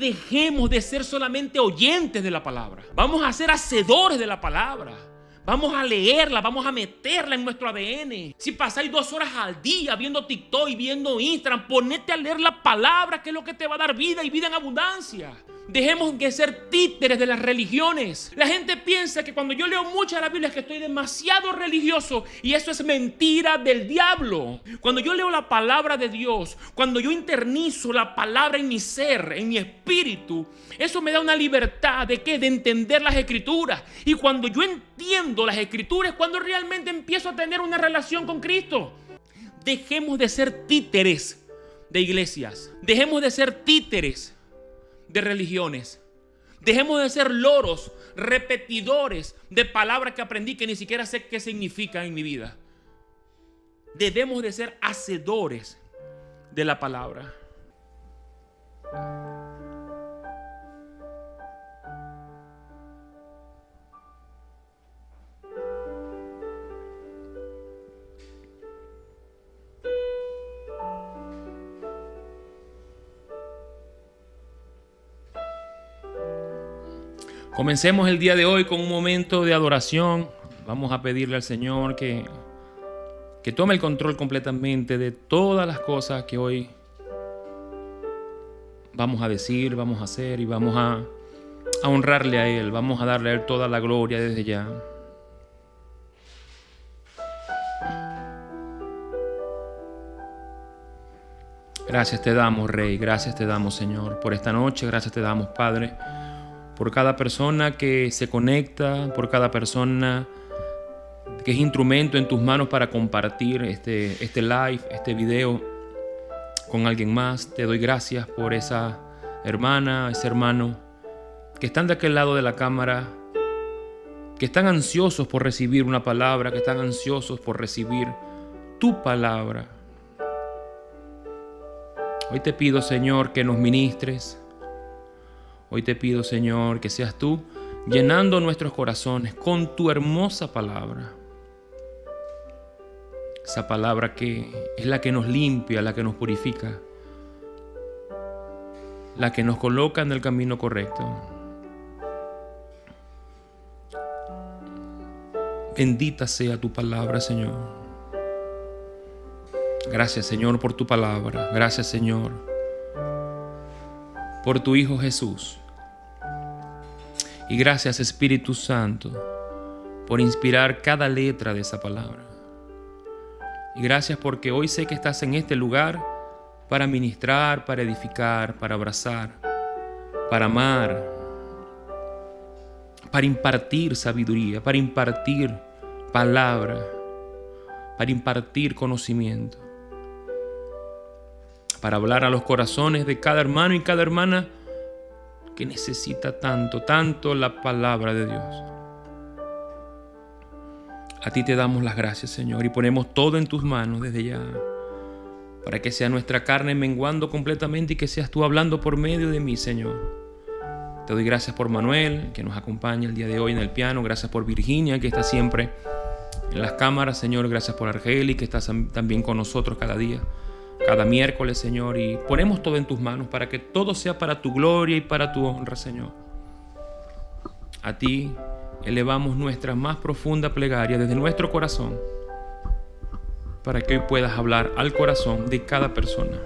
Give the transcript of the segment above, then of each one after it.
Dejemos de ser solamente oyentes de la palabra. Vamos a ser hacedores de la palabra. Vamos a leerla, vamos a meterla en nuestro ADN. Si pasáis 2 horas al día viendo TikTok y viendo Instagram, ponete a leer la palabra, que es lo que te va a dar vida y vida en abundancia. Dejemos de ser títeres de las religiones. La gente piensa que cuando yo leo mucho de la Biblia es que estoy demasiado religioso, y eso es mentira del diablo. Cuando yo leo la palabra de Dios, cuando yo internizo la palabra en mi ser, en mi espíritu, eso me da una libertad de ¿qué? De entender las escrituras. Y cuando yo entiendo las escrituras es cuando realmente empiezo a tener una relación con Cristo. Dejemos de ser títeres de iglesias. Dejemos de ser títeres de religiones. Dejemos de ser loros, repetidores de palabras que aprendí que ni siquiera sé qué significan en mi vida. Debemos de ser hacedores de la palabra. Comencemos el día de hoy con un momento de adoración. Vamos a pedirle al Señor que tome el control completamente de todas las cosas que hoy vamos a decir, vamos a hacer, y vamos a honrarle a Él. Vamos a darle a Él toda la gloria desde ya. Gracias te damos, Rey. Gracias te damos, Señor, por esta noche. Gracias te damos, Padre, por cada persona que se conecta, por cada persona que es instrumento en tus manos para compartir este live, este video con alguien más. Te doy gracias por esa hermana, ese hermano que están de aquel lado de la cámara, que están ansiosos por recibir una palabra, que están ansiosos por recibir tu palabra. Hoy te pido, Señor, que nos ministres. Hoy te pido, Señor, que seas tú llenando nuestros corazones con tu hermosa palabra. Esa palabra que es la que nos limpia, la que nos purifica, la que nos coloca en el camino correcto. Bendita sea tu palabra, Señor. Gracias, Señor, por tu palabra. Gracias, Señor, por tu Hijo Jesús. Y gracias, Espíritu Santo, por inspirar cada letra de esa palabra. Y gracias porque hoy sé que estás en este lugar para ministrar, para edificar, para abrazar, para amar, para impartir sabiduría, para impartir palabra, para impartir conocimiento, para hablar a los corazones de cada hermano y cada hermana que necesita tanto la palabra de Dios. A ti te damos las gracias, Señor, y ponemos todo en tus manos desde ya, para que sea nuestra carne menguando completamente y que seas tú hablando por medio de mí, Señor. Te doy gracias por Manuel, que nos acompaña el día de hoy en el piano. Gracias por Virginia, que está siempre en las cámaras, Señor. Gracias por Argeli, que está también con nosotros cada día, cada miércoles, Señor. Y ponemos todo en tus manos para que todo sea para tu gloria y para tu honra, Señor. A ti elevamos nuestra más profunda plegaria desde nuestro corazón, para que hoy puedas hablar al corazón de cada persona.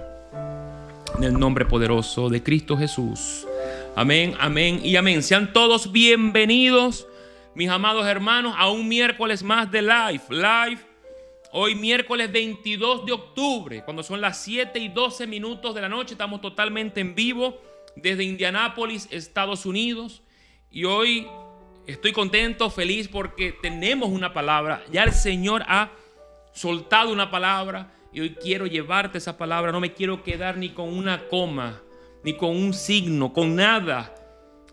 En el nombre poderoso de Cristo Jesús. Amén, amén y amén. Sean todos bienvenidos, mis amados hermanos, a un miércoles más de Live. Hoy miércoles 22 de octubre, cuando son las 7:12 de la noche, estamos totalmente en vivo desde Indianápolis, Estados Unidos. Y hoy estoy contento, feliz, porque tenemos una palabra. Ya el Señor ha soltado una palabra y hoy quiero llevarte esa palabra. No me quiero quedar ni con una coma, ni con un signo, con nada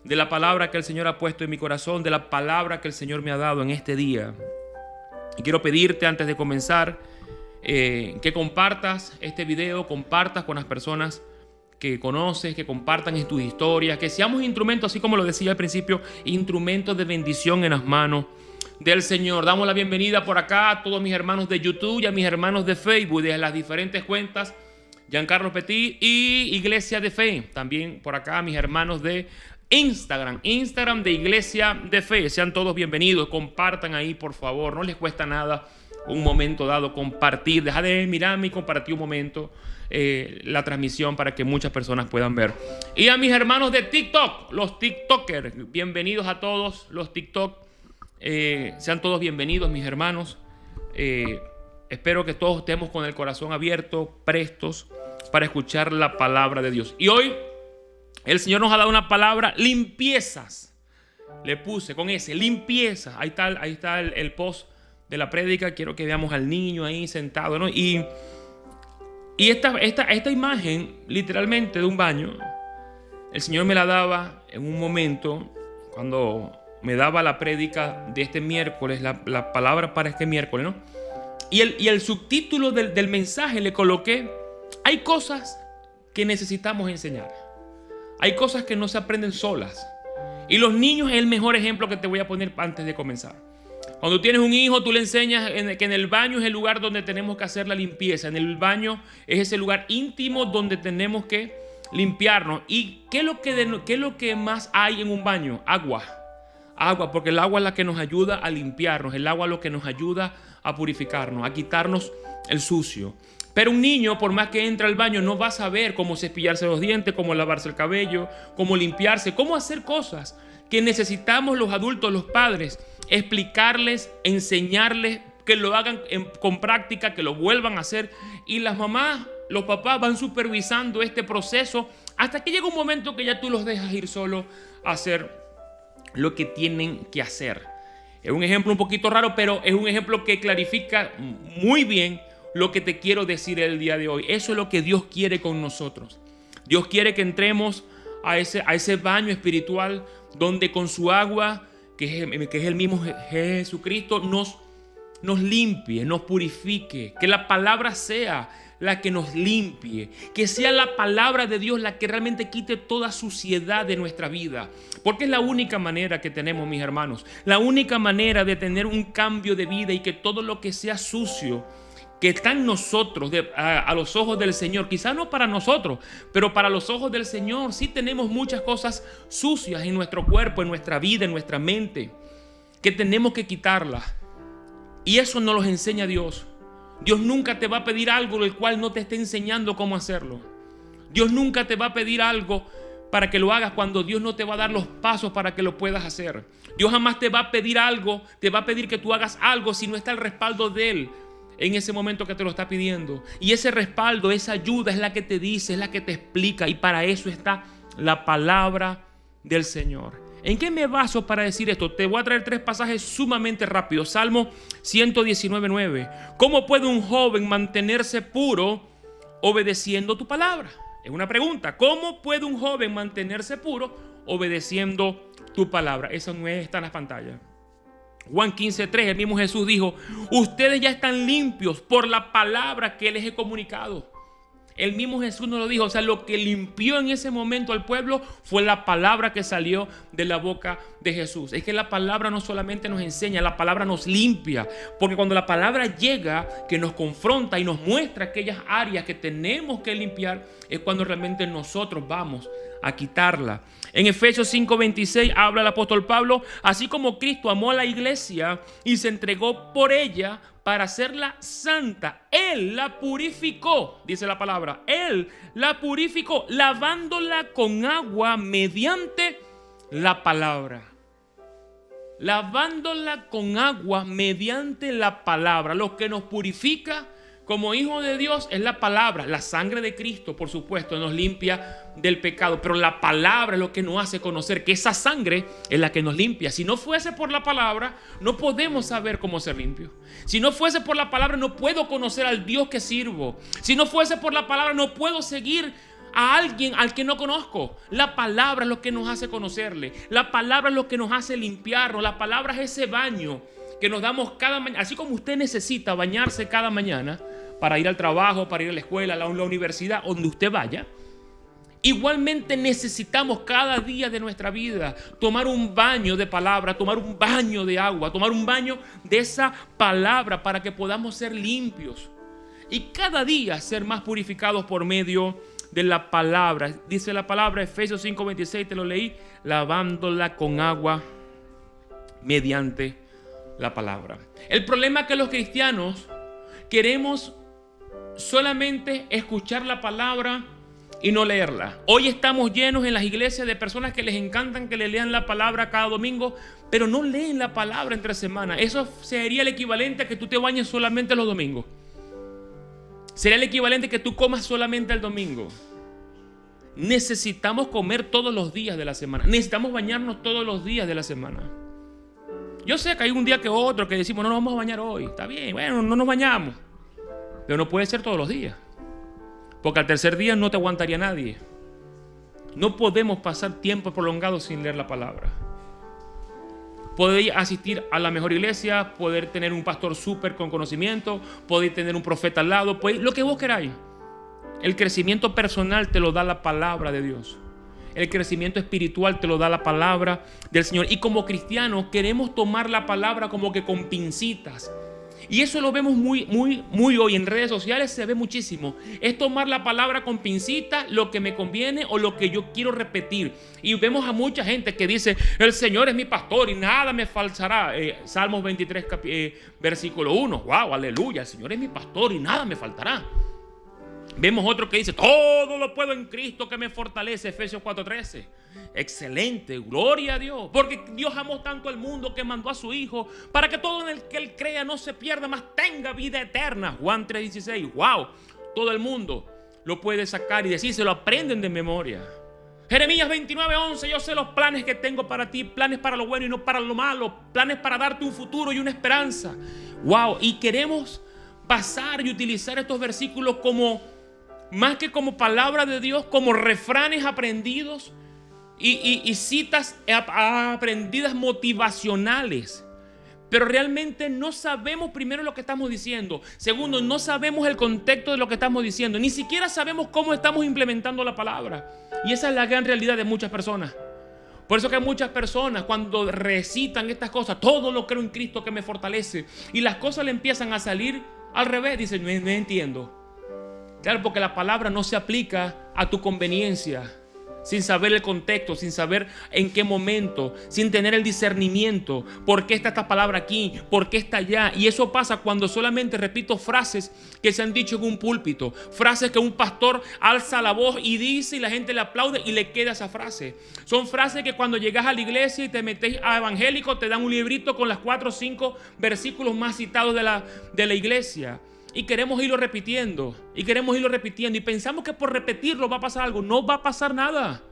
de la palabra que el Señor ha puesto en mi corazón, de la palabra que el Señor me ha dado en este día. Y quiero pedirte antes de comenzar que compartas este video, compartas con las personas que conoces, que compartan en tus historias, que seamos instrumentos, así como lo decía al principio, instrumentos de bendición en las manos del Señor. Damos la bienvenida por acá a todos mis hermanos de YouTube y a mis hermanos de Facebook, de las diferentes cuentas Giancarlo Petit y Iglesia de Fe. También por acá mis hermanos de Instagram de Iglesia de Fe. Sean todos bienvenidos. Compartan ahí, por favor. No les cuesta nada un momento dado compartir. Deja de mirarme y compartir un momento la transmisión para que muchas personas puedan ver. Y a mis hermanos de TikTok, los TikTokers, bienvenidos a todos los TikTok. Sean todos bienvenidos, mis hermanos. Espero que todos estemos con el corazón abierto, prestos para escuchar la palabra de Dios. Y hoy el Señor nos ha dado una palabra, limpiezas. Le puse con ese, limpiezas. Ahí está el post de la prédica. Quiero que veamos al niño ahí sentado, ¿no? Y esta imagen, literalmente, de un baño, el Señor me la daba en un momento cuando me daba la prédica de este miércoles, la palabra para este miércoles, ¿no? Y el subtítulo del mensaje le coloqué: hay cosas que necesitamos enseñar. Hay cosas que no se aprenden solas. Y los niños es el mejor ejemplo que te voy a poner antes de comenzar. Cuando tienes un hijo, tú le enseñas que en el baño es el lugar donde tenemos que hacer la limpieza. En el baño es ese lugar íntimo donde tenemos que limpiarnos. ¿Y qué es lo que más hay en un baño? Agua, porque el agua es la que nos ayuda a limpiarnos. El agua es lo que nos ayuda a purificarnos, a quitarnos el sucio. Pero un niño, por más que entre al baño, no va a saber cómo cepillarse los dientes, cómo lavarse el cabello, cómo limpiarse, cómo hacer cosas que necesitamos los adultos, los padres, explicarles, enseñarles, que lo hagan con práctica, que lo vuelvan a hacer. Y las mamás, los papás van supervisando este proceso hasta que llega un momento que ya tú los dejas ir solo a hacer lo que tienen que hacer. Es un ejemplo un poquito raro, pero es un ejemplo que clarifica muy bien lo que te quiero decir el día de hoy. Eso es lo que Dios quiere con nosotros. Dios quiere que entremos a ese baño espiritual donde con su agua, que es el mismo Jesucristo, nos limpie, nos purifique. Que la palabra sea la que nos limpie. Que sea la palabra de Dios la que realmente quite toda suciedad de nuestra vida. Porque es la única manera que tenemos, mis hermanos. La única manera de tener un cambio de vida y que todo lo que sea sucio que está en nosotros, a los ojos del Señor, quizás no para nosotros, pero para los ojos del Señor, sí tenemos muchas cosas sucias en nuestro cuerpo, en nuestra vida, en nuestra mente, que tenemos que quitarlas. Y eso nos lo enseña Dios. Dios nunca te va a pedir algo del cual no te esté enseñando cómo hacerlo. Dios nunca te va a pedir algo para que lo hagas cuando Dios no te va a dar los pasos para que lo puedas hacer. Dios jamás te va a pedir algo, te va a pedir que tú hagas algo si no está el respaldo de Él en ese momento que te lo está pidiendo. Y ese respaldo, esa ayuda es la que te dice, es la que te explica. Y para eso está la palabra del Señor. ¿En qué me baso para decir esto? Te voy a traer 3 pasajes sumamente rápidos. Salmo 119:9. ¿Cómo puede un joven mantenerse puro obedeciendo tu palabra? Es una pregunta. ¿Cómo puede un joven mantenerse puro obedeciendo tu palabra? Eso no está en las pantallas. Juan 15:3, el mismo Jesús dijo: ustedes ya están limpios por la palabra que les he comunicado. El mismo Jesús nos lo dijo. O sea, lo que limpió en ese momento al pueblo fue la palabra que salió de la boca de Jesús. Es que la palabra no solamente nos enseña, la palabra nos limpia. Porque cuando la palabra llega, que nos confronta y nos muestra aquellas áreas que tenemos que limpiar, es cuando realmente nosotros vamos a quitarla. En Efesios 5:26 habla el apóstol Pablo: así como Cristo amó a la iglesia y se entregó por ella para hacerla santa, Él la purificó, dice la palabra. Él la purificó lavándola con agua mediante la palabra. Lavándola con agua mediante la palabra. Lo que nos purifica como hijos de Dios es la palabra. La sangre de Cristo, por supuesto, nos limpia del pecado, pero la palabra es lo que nos hace conocer que esa sangre es la que nos limpia. Si no fuese por la palabra, no podemos saber cómo ser limpios. Si no fuese por la palabra, no puedo conocer al Dios que sirvo. Si no fuese por la palabra, no puedo seguir a alguien al que no conozco. La palabra es lo que nos hace conocerle. La palabra es lo que nos hace limpiarnos. La palabra es ese baño que nos damos cada mañana. Así como usted necesita bañarse cada mañana para ir al trabajo, para ir a la escuela, a la universidad, donde usted vaya, igualmente necesitamos cada día de nuestra vida tomar un baño de palabra, tomar un baño de agua, tomar un baño de esa palabra para que podamos ser limpios. y cada día ser más purificados por medio de la palabra. Dice la palabra, Efesios 5:26, te lo leí, lavándola con agua mediante la palabra. El problema es que los cristianos queremos solamente escuchar la palabra y no leerla. Hoy estamos llenos en las iglesias de personas que les encantan que le lean la palabra cada domingo, pero no leen la palabra entre semana. Eso sería el equivalente a que tú te bañes solamente los domingos. Sería el equivalente a que tú comas solamente el domingo. Necesitamos comer todos los días de la semana. Necesitamos bañarnos todos los días de la semana. Yo sé que hay un día que otro que decimos, no nos vamos a bañar hoy. Está bien, bueno, no nos bañamos. Pero no puede ser todos los días. Porque al tercer día no te aguantaría nadie. No podemos pasar tiempo prolongado sin leer la palabra. Poder asistir a la mejor iglesia, poder tener un pastor súper con conocimiento, poder tener un profeta al lado, lo que vos queráis. El crecimiento personal te lo da la palabra de Dios. El crecimiento espiritual te lo da la palabra del Señor. Y como cristianos queremos tomar la palabra como que con pincitas. Y eso lo vemos muy hoy en redes sociales, se ve muchísimo. Es tomar la palabra con pincitas, lo que me conviene o lo que yo quiero repetir. Y vemos a mucha gente que dice, el Señor es mi pastor y nada me faltará. Salmos 23, versículo 1. Wow, aleluya, el Señor es mi pastor y nada me faltará. Vemos otro que dice, todo lo puedo en Cristo que me fortalece, Efesios 4:13. Excelente, gloria a Dios. Porque Dios amó tanto al mundo que mandó a su Hijo para que todo en el que Él crea no se pierda, mas tenga vida eterna. Juan 3:16. Wow, todo el mundo lo puede sacar y decir, se lo aprenden de memoria. Jeremías 29:11. Yo sé los planes que tengo para ti, planes para lo bueno y no para lo malo, planes para darte un futuro y una esperanza. Wow, y queremos pasar y utilizar estos versículos más que como palabra de Dios, como refranes aprendidos y citas aprendidas motivacionales. Pero realmente no sabemos primero lo que estamos diciendo. Segundo, no sabemos el contexto de lo que estamos diciendo. Ni siquiera sabemos cómo estamos implementando la palabra. Y esa es la gran realidad de muchas personas. Por eso que muchas personas cuando recitan estas cosas, todo lo creo en Cristo que me fortalece, y las cosas le empiezan a salir al revés, dicen, no entiendo. Claro, porque la palabra no se aplica a tu conveniencia, sin saber el contexto, sin saber en qué momento, sin tener el discernimiento. ¿Por qué está esta palabra aquí? ¿Por qué está allá? Y eso pasa cuando solamente repito frases que se han dicho en un púlpito, frases que un pastor alza la voz y dice y la gente le aplaude y le queda esa frase. Son frases que cuando llegas a la iglesia y te metes a evangélico te dan un librito con las 4 o 5 versículos más citados de la iglesia. Y queremos irlo repitiendo, y pensamos que por repetirlo va a pasar algo. No va a pasar nada,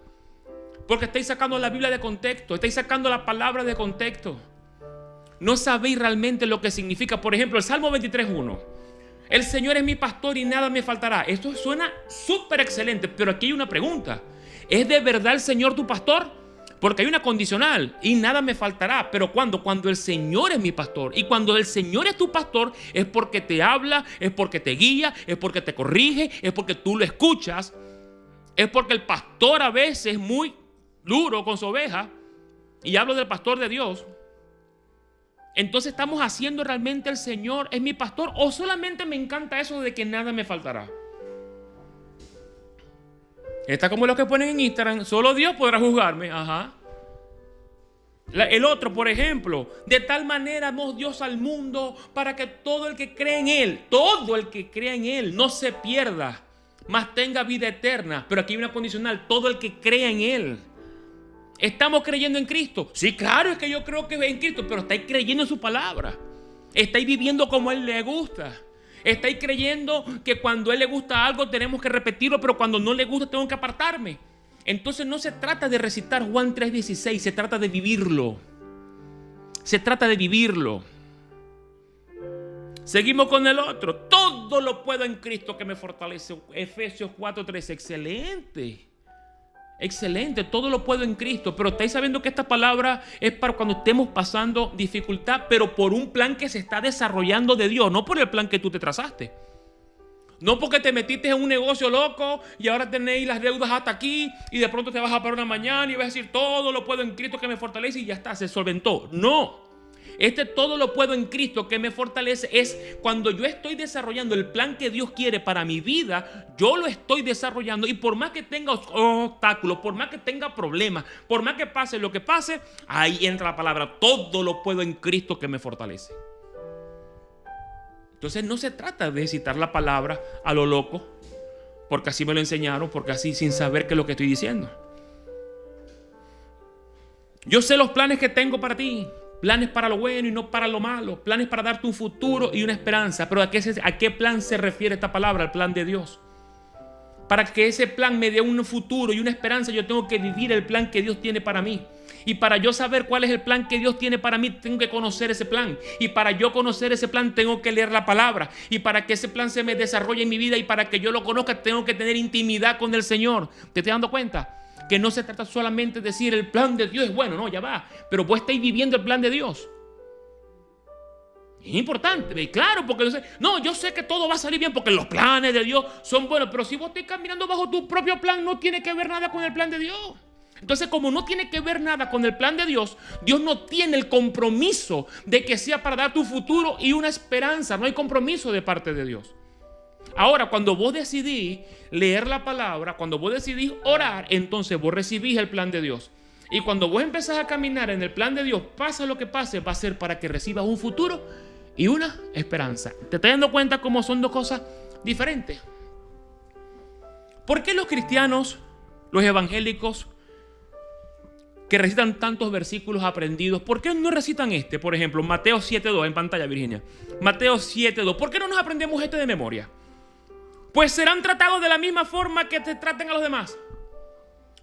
porque estáis sacando la Biblia de contexto, estáis sacando la palabra de contexto. No sabéis realmente lo que significa. Por ejemplo, el Salmo 23:1. El Señor es mi pastor y nada me faltará. Esto suena súper excelente, pero aquí hay una pregunta. ¿Es de verdad el Señor tu pastor? Porque hay una condicional, y nada me faltará. Pero cuando el Señor es mi pastor, y cuando el Señor es tu pastor, es porque te habla, es porque te guía, es porque te corrige, es porque tú lo escuchas, es porque el pastor a veces es muy duro con su oveja, y hablo del pastor de Dios. Entonces, ¿estamos haciendo realmente el Señor es mi pastor, o solamente me encanta eso de que nada me faltará? Está como los que ponen en Instagram, solo Dios podrá juzgarme. Ajá. El otro, por ejemplo, de tal manera amó Dios al mundo para que todo el que cree en Él, no se pierda, mas tenga vida eterna. Pero aquí hay una condicional, todo el que crea en Él. ¿Estamos creyendo en Cristo? Sí, claro, es que yo creo que en Cristo, pero estáis creyendo en su palabra. Estáis viviendo como a Él le gusta. Estáis creyendo que cuando a Él le gusta algo tenemos que repetirlo, pero cuando no le gusta tengo que apartarme. Entonces no se trata de recitar Juan 3:16, se trata de vivirlo. Se trata de vivirlo. Seguimos con el otro. Todo lo puedo en Cristo que me fortalece. Efesios 4:13. Excelente. Excelente, todo lo puedo en Cristo. Pero estáis sabiendo que esta palabra es para cuando estemos pasando dificultad, pero por un plan que se está desarrollando de Dios, no por el plan que tú te trazaste. No porque te metiste en un negocio loco y ahora tenéis las deudas hasta aquí y de pronto te vas a parar una mañana y vas a decir todo lo puedo en Cristo que me fortalece y ya está, se solventó. No, Todo lo puedo en Cristo que me fortalece, es cuando yo estoy desarrollando el plan que Dios quiere para mi vida. Yo lo estoy desarrollando, y por más que tenga obstáculos, por más que tenga problemas, por más que pase lo que pase, ahí entra la palabra: todo lo puedo en Cristo que me fortalece. Entonces no se trata de citar la palabra a lo loco, porque así me lo enseñaron, porque así sin saber qué es lo que estoy diciendo. Yo sé los planes que tengo para ti, planes para lo bueno y no para lo malo, planes para darte un futuro y una esperanza. Pero ¿a qué plan se refiere esta palabra? Al plan de Dios. Para que ese plan me dé un futuro y una esperanza, yo tengo que vivir el plan que Dios tiene para mí. Y para yo saber cuál es el plan que Dios tiene para mí, tengo que conocer ese plan. Y para yo conocer ese plan, tengo que leer la palabra. Y para que ese plan se me desarrolle en mi vida y para que yo lo conozca, tengo que tener intimidad con el Señor. ¿Te estás dando cuenta? Que no se trata solamente de decir el plan de Dios es bueno, no, ya va. Pero vos estáis viviendo el plan de Dios. Es importante, claro, porque yo sé que todo va a salir bien porque los planes de Dios son buenos. Pero si vos estás caminando bajo tu propio plan, no tiene que ver nada con el plan de Dios. Entonces, como no tiene que ver nada con el plan de Dios, Dios no tiene el compromiso de que sea para dar tu futuro y una esperanza. No hay compromiso de parte de Dios. Ahora, cuando vos decidís leer la palabra, cuando vos decidís orar, entonces vos recibís el plan de Dios. Y cuando vos empezás a caminar en el plan de Dios, pasa lo que pase, va a ser para que recibas un futuro y una esperanza. ¿Te estás dando cuenta cómo son dos cosas diferentes? ¿Por qué los cristianos, los evangélicos, que recitan tantos versículos aprendidos, por qué no recitan por ejemplo, Mateo 7:2 en pantalla, Virginia? Mateo 7:2. ¿Por qué no nos aprendemos de memoria? Pues serán tratados de la misma forma que te traten a los demás.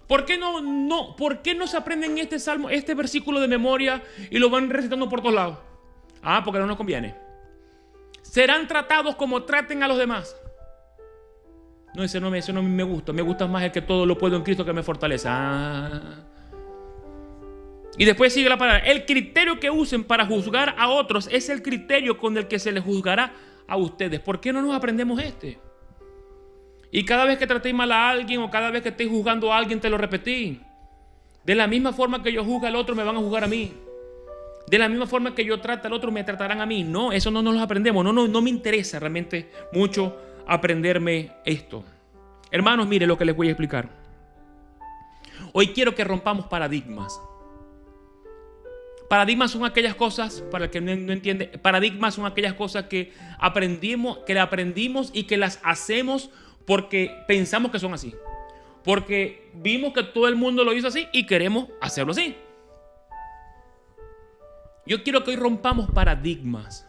¿Por qué no se aprenden este versículo de memoria y lo van recitando por todos lados? Porque no nos conviene. Serán tratados como traten a los demás. No, ese no me gusta. Me gusta más el que todo lo puedo en Cristo que me fortalece. Y después sigue la palabra: el criterio que usen para juzgar a otros es el criterio con el que se les juzgará a ustedes. ¿Por qué no nos aprendemos Y cada vez que tratéis mal a alguien o cada vez que estéis juzgando a alguien, te lo repetí: de la misma forma que yo juzgo al otro, me van a juzgar a mí. De la misma forma que yo trato al otro, me tratarán a mí. No, eso no nos lo aprendemos. No me interesa realmente mucho aprenderme esto. Hermanos, mire lo que les voy a explicar. Hoy quiero que rompamos paradigmas. Paradigmas son aquellas cosas, para el que no entiende, paradigmas son aquellas cosas que aprendimos y que las hacemos porque pensamos que son así. Porque vimos que todo el mundo lo hizo así y queremos hacerlo así. Yo quiero que hoy rompamos paradigmas.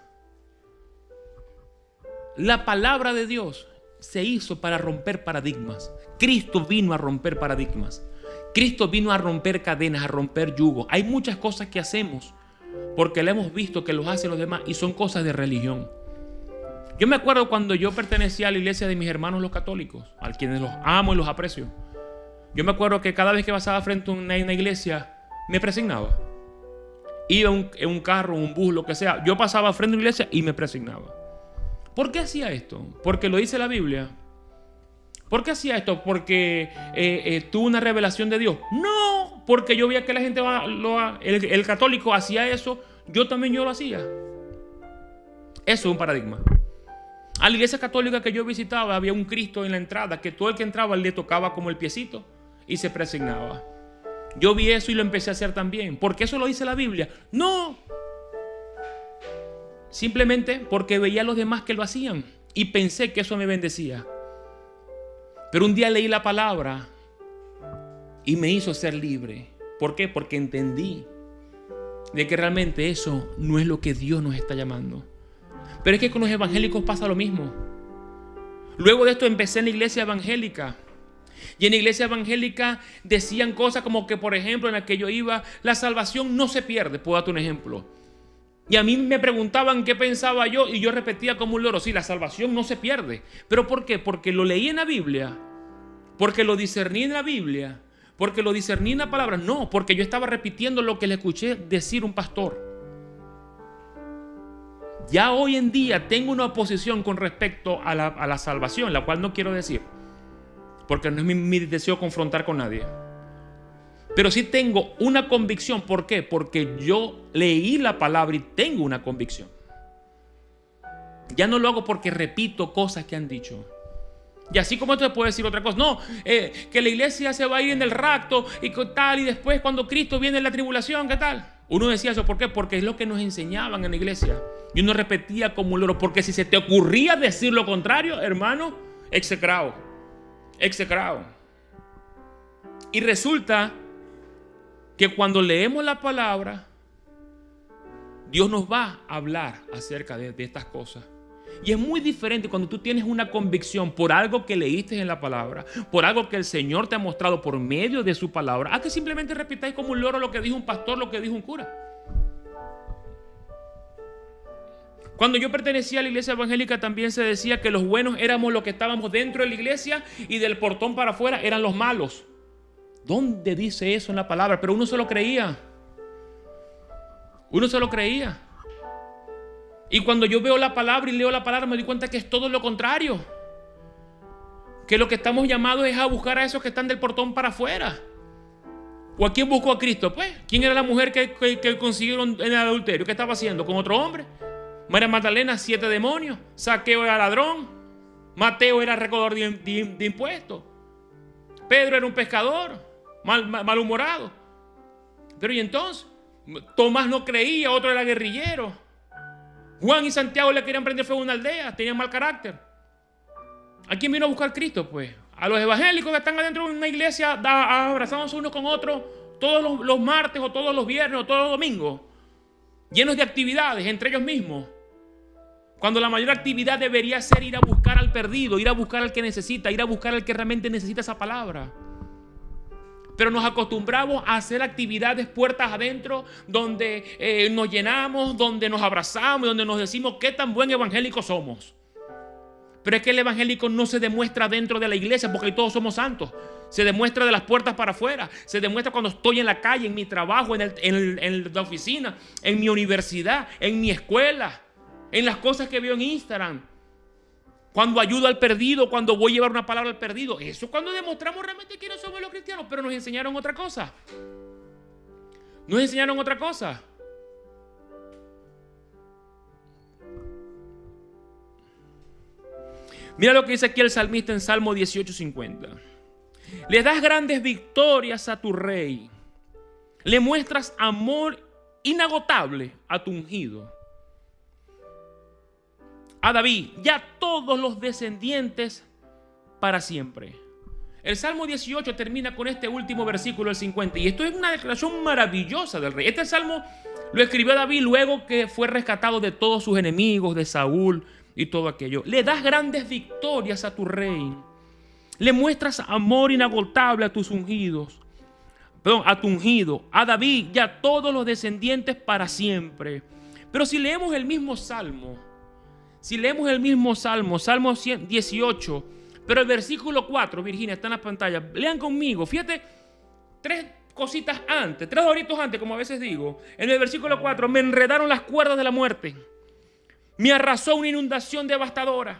La palabra de Dios se hizo para romper paradigmas. Cristo vino a romper paradigmas. Cristo vino a romper cadenas, a romper yugos. Hay muchas cosas que hacemos porque le hemos visto que los hacen los demás y son cosas de religión. Yo me acuerdo cuando yo pertenecía a la iglesia de mis hermanos los católicos, a quienes los amo y los aprecio. Yo me acuerdo que cada vez que pasaba frente a una iglesia, me presignaba. Iba en un carro, un bus, lo que sea. Yo pasaba frente a una iglesia y me presignaba. ¿Por qué hacía esto? Porque lo dice la Biblia. ¿Por qué hacía esto? ¿Porque tuvo una revelación de Dios? No, porque yo veía que la gente, el católico hacía eso, yo lo hacía. Eso es un paradigma. A la iglesia católica que yo visitaba había un Cristo en la entrada que todo el que entraba le tocaba como el piecito y se presignaba. Yo vi eso y lo empecé a hacer también. ¿Por qué eso lo dice la Biblia? No. Simplemente porque veía a los demás que lo hacían y pensé que eso me bendecía. Pero un día leí la palabra y me hizo ser libre. ¿Por qué? Porque entendí de que realmente eso no es lo que Dios nos está llamando. Pero es que con los evangélicos pasa lo mismo. Luego de esto empecé en la iglesia evangélica. Y en la iglesia evangélica decían cosas como que, por ejemplo, en la que yo iba, la salvación no se pierde. Puedo darte un ejemplo. Y a mí me preguntaban qué pensaba yo y yo repetía como un loro: sí, la salvación no se pierde. ¿Pero por qué? Porque lo leí en la Biblia, porque lo discerní en la Biblia, porque lo discerní en la palabra. No, porque yo estaba repitiendo lo que le escuché decir un pastor. Ya hoy en día tengo una oposición con respecto a la salvación, la cual no quiero decir, porque no es mi deseo confrontar con nadie. Pero sí tengo una convicción. ¿Por qué? Porque yo leí la palabra y tengo una convicción. Ya no lo hago porque repito cosas que han dicho. Y así como esto te puede decir otra cosa. No, que la iglesia se va a ir en el rapto y tal. Y después cuando Cristo viene en la tribulación, ¿qué tal? Uno decía eso. ¿Por qué? Porque es lo que nos enseñaban en la iglesia. Y uno repetía como un loro. Porque si se te ocurría decir lo contrario, hermano, execrado. Execrado. Y resulta que cuando leemos la palabra, Dios nos va a hablar acerca de estas cosas. Y es muy diferente cuando tú tienes una convicción por algo que leíste en la palabra, por algo que el Señor te ha mostrado por medio de su palabra, a que simplemente repitáis como un loro lo que dijo un pastor, lo que dijo un cura. Cuando yo pertenecía a la iglesia evangélica también se decía que los buenos éramos los que estábamos dentro de la iglesia y del portón para afuera eran los malos. ¿Dónde dice eso en la palabra? Pero uno se lo creía. Uno se lo creía. Y cuando yo veo la palabra y leo la palabra me doy cuenta que es todo lo contrario. Que lo que estamos llamados es a buscar a esos que están del portón para afuera. ¿O a quién buscó a Cristo? Pues, ¿quién era la mujer que consiguieron en el adulterio? ¿Qué estaba haciendo? ¿Con otro hombre? María Magdalena, 7 demonios. Zaqueo era ladrón. Mateo era recaudador de impuestos. Pedro era un pescador, malhumorado. Pero ¿y entonces? Tomás no creía, otro era guerrillero. Juan y Santiago le querían prender fuego a una aldea, tenían mal carácter. ¿A quién vino a buscar Cristo? Pues a los evangélicos que están adentro de una iglesia abrazándose unos con otros todos los martes o todos los viernes o todos los domingos, llenos de actividades entre ellos mismos. Cuando la mayor actividad debería ser ir a buscar al perdido, ir a buscar al que necesita, ir a buscar al que realmente necesita esa palabra. Pero nos acostumbramos a hacer actividades puertas adentro, donde nos llenamos, donde nos abrazamos, donde nos decimos qué tan buen evangélico somos. Pero es que el evangélico no se demuestra dentro de la iglesia, porque todos somos santos. Se demuestra de las puertas para afuera. Se demuestra cuando estoy en la calle, en mi trabajo, en la oficina, en mi universidad, en mi escuela, en las cosas que veo en Instagram. Cuando ayudo al perdido, cuando voy a llevar una palabra al perdido. Eso es cuando demostramos realmente quiénes somos los cristianos. Pero nos enseñaron otra cosa. Nos enseñaron otra cosa. Mira lo que dice aquí el salmista en Salmo 18:50. Le das grandes victorias a tu rey. Le muestras amor inagotable a tu ungido. A David y a todos los descendientes para siempre. El Salmo 18 termina con este último versículo, el 50. Y esto es una declaración maravillosa del rey. Este salmo lo escribió David luego que fue rescatado de todos sus enemigos, de Saúl y todo aquello. Le das grandes victorias a tu rey. Le muestras amor inagotable a tus ungidos. A tu ungido, a David y a todos los descendientes para siempre. Pero si leemos el mismo salmo, Salmo 18, pero el versículo 4, Virginia, está en la pantalla. Lean conmigo, fíjate, 3 cositas antes, 3 horitos antes, como a veces digo. En el versículo 4, me enredaron las cuerdas de la muerte. Me arrasó una inundación devastadora.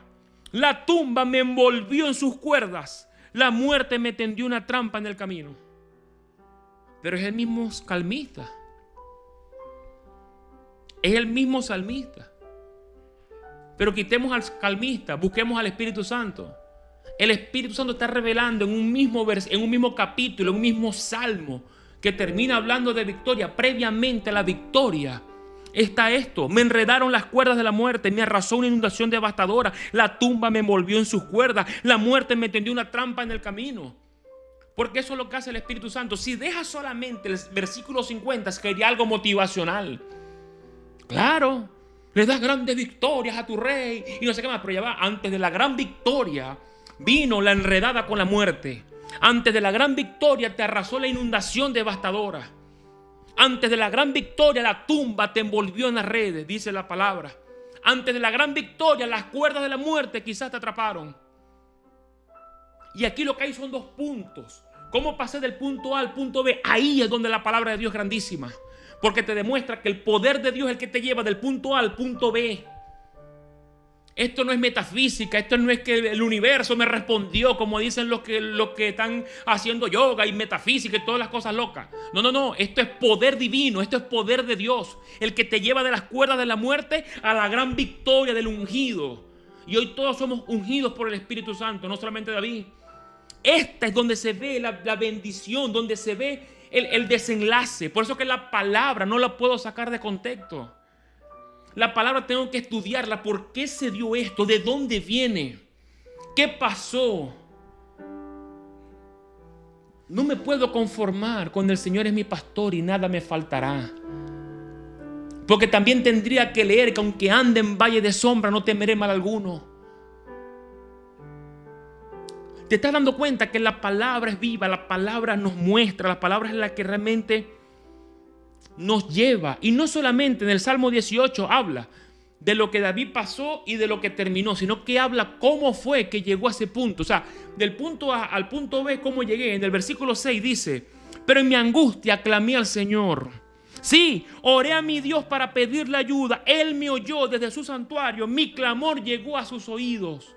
La tumba me envolvió en sus cuerdas. La muerte me tendió una trampa en el camino. Pero es el mismo salmista. Es el mismo salmista. Pero quitemos al salmista, busquemos al Espíritu Santo. El Espíritu Santo está revelando en un mismo capítulo, en un mismo salmo, que termina hablando de victoria. Previamente a la victoria está esto: me enredaron las cuerdas de la muerte, me arrasó una inundación devastadora, la tumba me envolvió en sus cuerdas, la muerte me tendió una trampa en el camino. Porque eso es lo que hace el Espíritu Santo. Si deja solamente el versículo 50, sería algo motivacional. Claro, le das grandes victorias a tu rey y no sé qué más, pero ya va, antes de la gran victoria vino la enredada con la muerte. Antes de la gran victoria te arrasó la inundación devastadora. Antes de la gran victoria la tumba te envolvió en las redes, dice la palabra. Antes de la gran victoria las cuerdas de la muerte quizás te atraparon. Y aquí lo que hay son 2 puntos. ¿Cómo pasé del punto A al punto B? Ahí es donde la palabra de Dios es grandísima. Porque te demuestra que el poder de Dios es el que te lleva del punto A al punto B. Esto no es metafísica, esto no es que el universo me respondió, como dicen los que están haciendo yoga y metafísica y todas las cosas locas. No, esto es poder divino, esto es poder de Dios, el que te lleva de las cuerdas de la muerte a la gran victoria del ungido. Y hoy todos somos ungidos por el Espíritu Santo, no solamente David. Esta es donde se ve la bendición, donde se ve el desenlace. Por eso que la palabra no la puedo sacar de contexto. La palabra tengo que estudiarla. ¿Por qué se dio esto? ¿De dónde viene? ¿Qué pasó? No me puedo conformar con el Señor es mi pastor y nada me faltará. Porque también tendría que leer que aunque ande en valle de sombra no temeré mal alguno. ¿Te estás dando cuenta que la palabra es viva? La palabra nos muestra, la palabra es la que realmente nos lleva. Y no solamente en el Salmo 18 habla de lo que David pasó y de lo que terminó, sino que habla cómo fue que llegó a ese punto. O sea, del punto A al punto B, cómo llegué. En el versículo 6 dice: pero en mi angustia clamé al Señor. Sí, oré a mi Dios para pedirle ayuda. Él me oyó desde su santuario. Mi clamor llegó a sus oídos.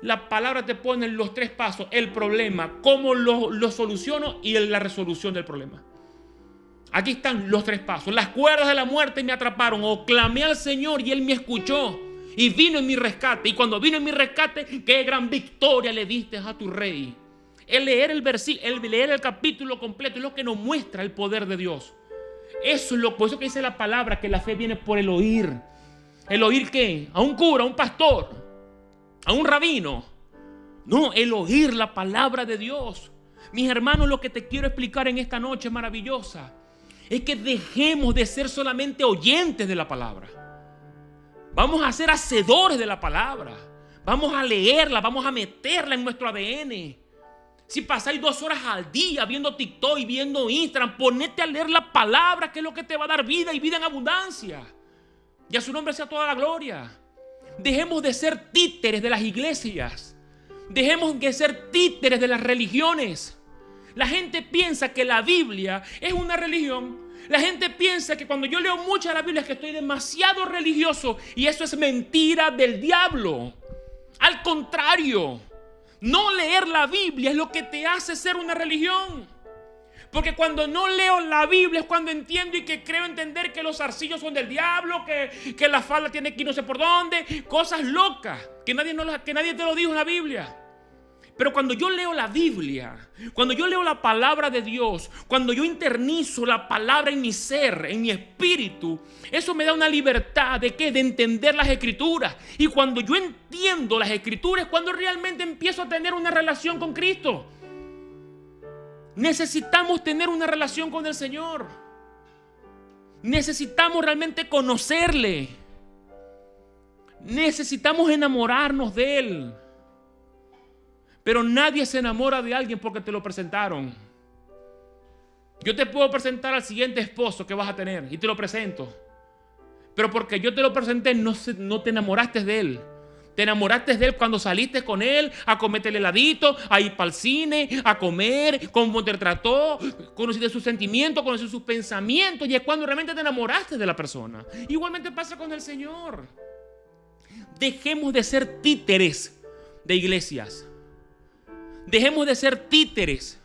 La palabra te pone en los 3 pasos: el problema, cómo lo soluciono y la resolución del problema. Aquí están los 3 pasos. Las cuerdas de la muerte me atraparon. O clamé al Señor y Él me escuchó y vino en mi rescate. Y cuando vino en mi rescate, qué gran victoria le diste a tu rey. El leer el capítulo completo es lo que nos muestra el poder de Dios. Eso es por eso que dice la palabra que la fe viene por el oír. ¿El oír qué? A un cura, a un pastor, a un rabino. No, el oír la palabra de Dios. Mis hermanos, lo que te quiero explicar en esta noche maravillosa es que dejemos de ser solamente oyentes de la palabra. Vamos a ser hacedores de la palabra. Vamos a leerla, vamos a meterla en nuestro ADN. Si pasáis 2 horas al día viendo TikTok y viendo Instagram, ponete a leer la palabra, que es lo que te va a dar vida y vida en abundancia. Y a su nombre sea toda la gloria. Dejemos de ser títeres de las iglesias. Dejemos de ser títeres de las religiones. La gente piensa que la Biblia es una religión. La gente piensa que cuando yo leo mucho la Biblia es que estoy demasiado religioso. Y eso es mentira del diablo. Al contrario, no leer la Biblia es lo que te hace ser una religión. Porque cuando no leo la Biblia es cuando entiendo y que creo entender que los zarcillos son del diablo, que la falda tiene que ir no sé por dónde. Cosas locas que nadie te lo dijo en la Biblia. Pero cuando yo leo la Biblia, cuando yo leo la palabra de Dios, cuando yo internizo la palabra en mi ser, en mi espíritu, eso me da una libertad ¿de qué? De entender las Escrituras. Y cuando yo entiendo las Escrituras es cuando realmente empiezo a tener una relación con Cristo. Necesitamos tener una relación con el Señor. Necesitamos realmente conocerle. Necesitamos enamorarnos de Él. Pero nadie se enamora de alguien porque te lo presentaron. Yo te puedo presentar al siguiente esposo que vas a tener y te lo presento. Pero porque yo te lo presenté no te enamoraste de él. Te enamoraste de él cuando saliste con él a comerte el heladito, a ir para el cine, a comer, cómo te trató, conociste sus sentimientos, conociste sus pensamientos, y es cuando realmente te enamoraste de la persona. Igualmente pasa con el Señor. Dejemos de ser títeres de iglesias. Dejemos de ser títeres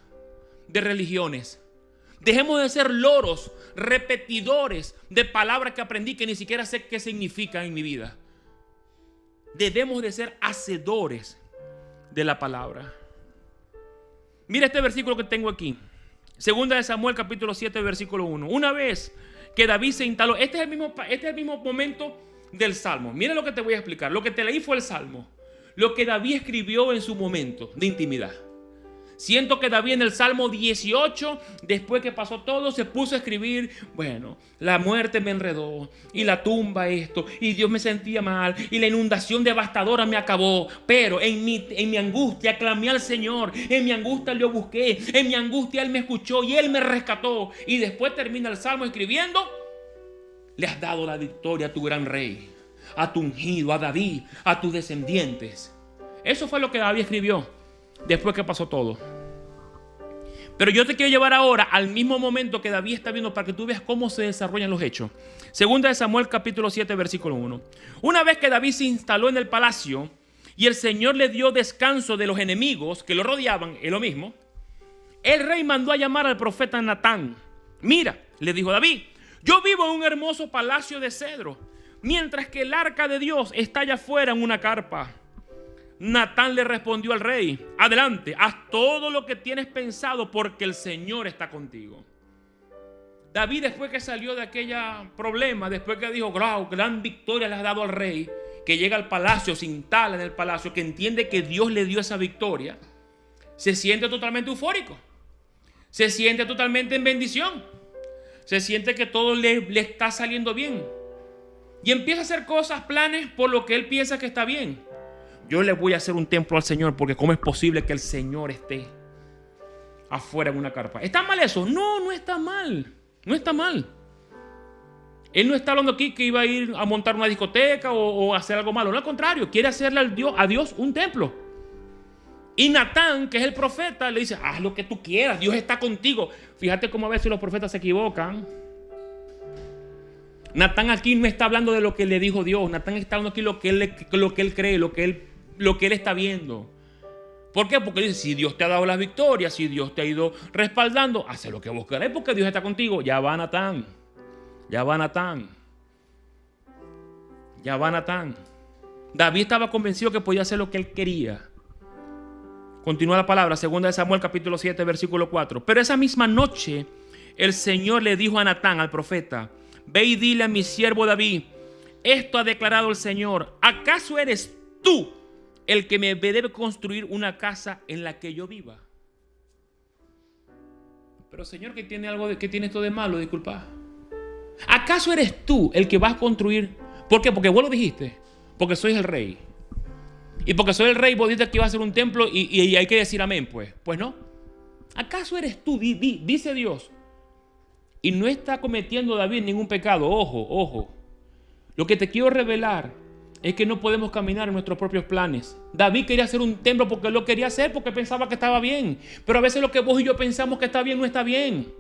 de religiones. Dejemos de ser loros, repetidores de palabras que aprendí que ni siquiera sé qué significan en mi vida. Debemos de ser hacedores de la palabra. Mira este versículo que tengo aquí. Segunda de Samuel capítulo 7 versículo 1. Una vez que David se instaló, este es el mismo momento del Salmo. Mira lo que te voy a explicar. Lo que te leí fue el Salmo. Lo que David escribió en su momento de intimidad. Siento que David en el Salmo 18, después que pasó todo, se puso a escribir, bueno, la muerte me enredó, y la tumba esto, y Dios me sentía mal, y la inundación devastadora me acabó, pero en mi angustia clamé al Señor, en mi angustia lo busqué, en mi angustia Él me escuchó y Él me rescató. Y después termina el Salmo escribiendo, le has dado la victoria a tu gran rey, a tu ungido, a David, a tus descendientes. Eso fue lo que David escribió después que pasó todo. Pero yo te quiero llevar ahora al mismo momento que David está viendo para que tú veas cómo se desarrollan los hechos. Segunda de Samuel capítulo 7 versículo 1. Una vez que David se instaló en el palacio y el Señor le dio descanso de los enemigos que lo rodeaban, es lo mismo, el rey mandó a llamar al profeta Natán. Mira, le dijo David, yo vivo en un hermoso palacio de cedro, mientras que el arca de Dios está allá afuera en una carpa. Natán le respondió al rey, adelante, haz todo lo que tienes pensado porque el Señor está contigo. David, después que salió de aquella problema, después que dijo, wow, gran victoria le has dado al rey, que llega al palacio, se instala en el palacio, que entiende que Dios le dio esa victoria, se siente totalmente eufórico, se siente totalmente en bendición, se siente que todo le está saliendo bien y empieza a hacer cosas, planes por lo que él piensa que está bien. Yo le voy a hacer un templo al Señor porque ¿cómo es posible que el Señor esté afuera en una carpa? ¿Está mal eso? No, no está mal. No está mal. Él no está hablando aquí que iba a ir a montar una discoteca o hacer algo malo. No, al contrario, quiere hacerle a Dios un templo. Y Natán, que es el profeta, le dice, haz lo que tú quieras, Dios está contigo. Fíjate cómo a veces los profetas se equivocan. Natán aquí no está hablando de lo que le dijo Dios. Natán está hablando aquí lo que él cree, lo que él está viendo. ¿Por qué? Porque dice, si Dios te ha dado las victorias, si Dios te ha ido respaldando, haz lo que vos querés porque Dios está contigo. Ya va Natán. Ya va Natán. Ya va Natán. David estaba convencido que podía hacer lo que él quería. Continúa la palabra, segunda de Samuel capítulo 7 versículo 4. Pero esa misma noche el Señor le dijo a Natán, al profeta, ve y dile a mi siervo David, esto ha declarado el Señor, ¿acaso eres tú el que me debe construir una casa en la que yo viva? Pero Señor, ¿qué tiene esto de malo? Disculpa. ¿Acaso eres tú el que vas a construir? ¿Por qué? Porque vos lo dijiste. Porque soy el rey. Y porque soy el rey, vos dijiste que iba a hacer un templo y hay que decir amén, pues. Pues no. ¿Acaso eres tú? Dice Dios. Y no está cometiendo David ningún pecado. Ojo, ojo. Lo que te quiero revelar es que no podemos caminar en nuestros propios planes. David quería hacer un templo porque lo quería hacer, porque pensaba que estaba bien. Pero a veces lo que vos y yo pensamos que está bien no está bien.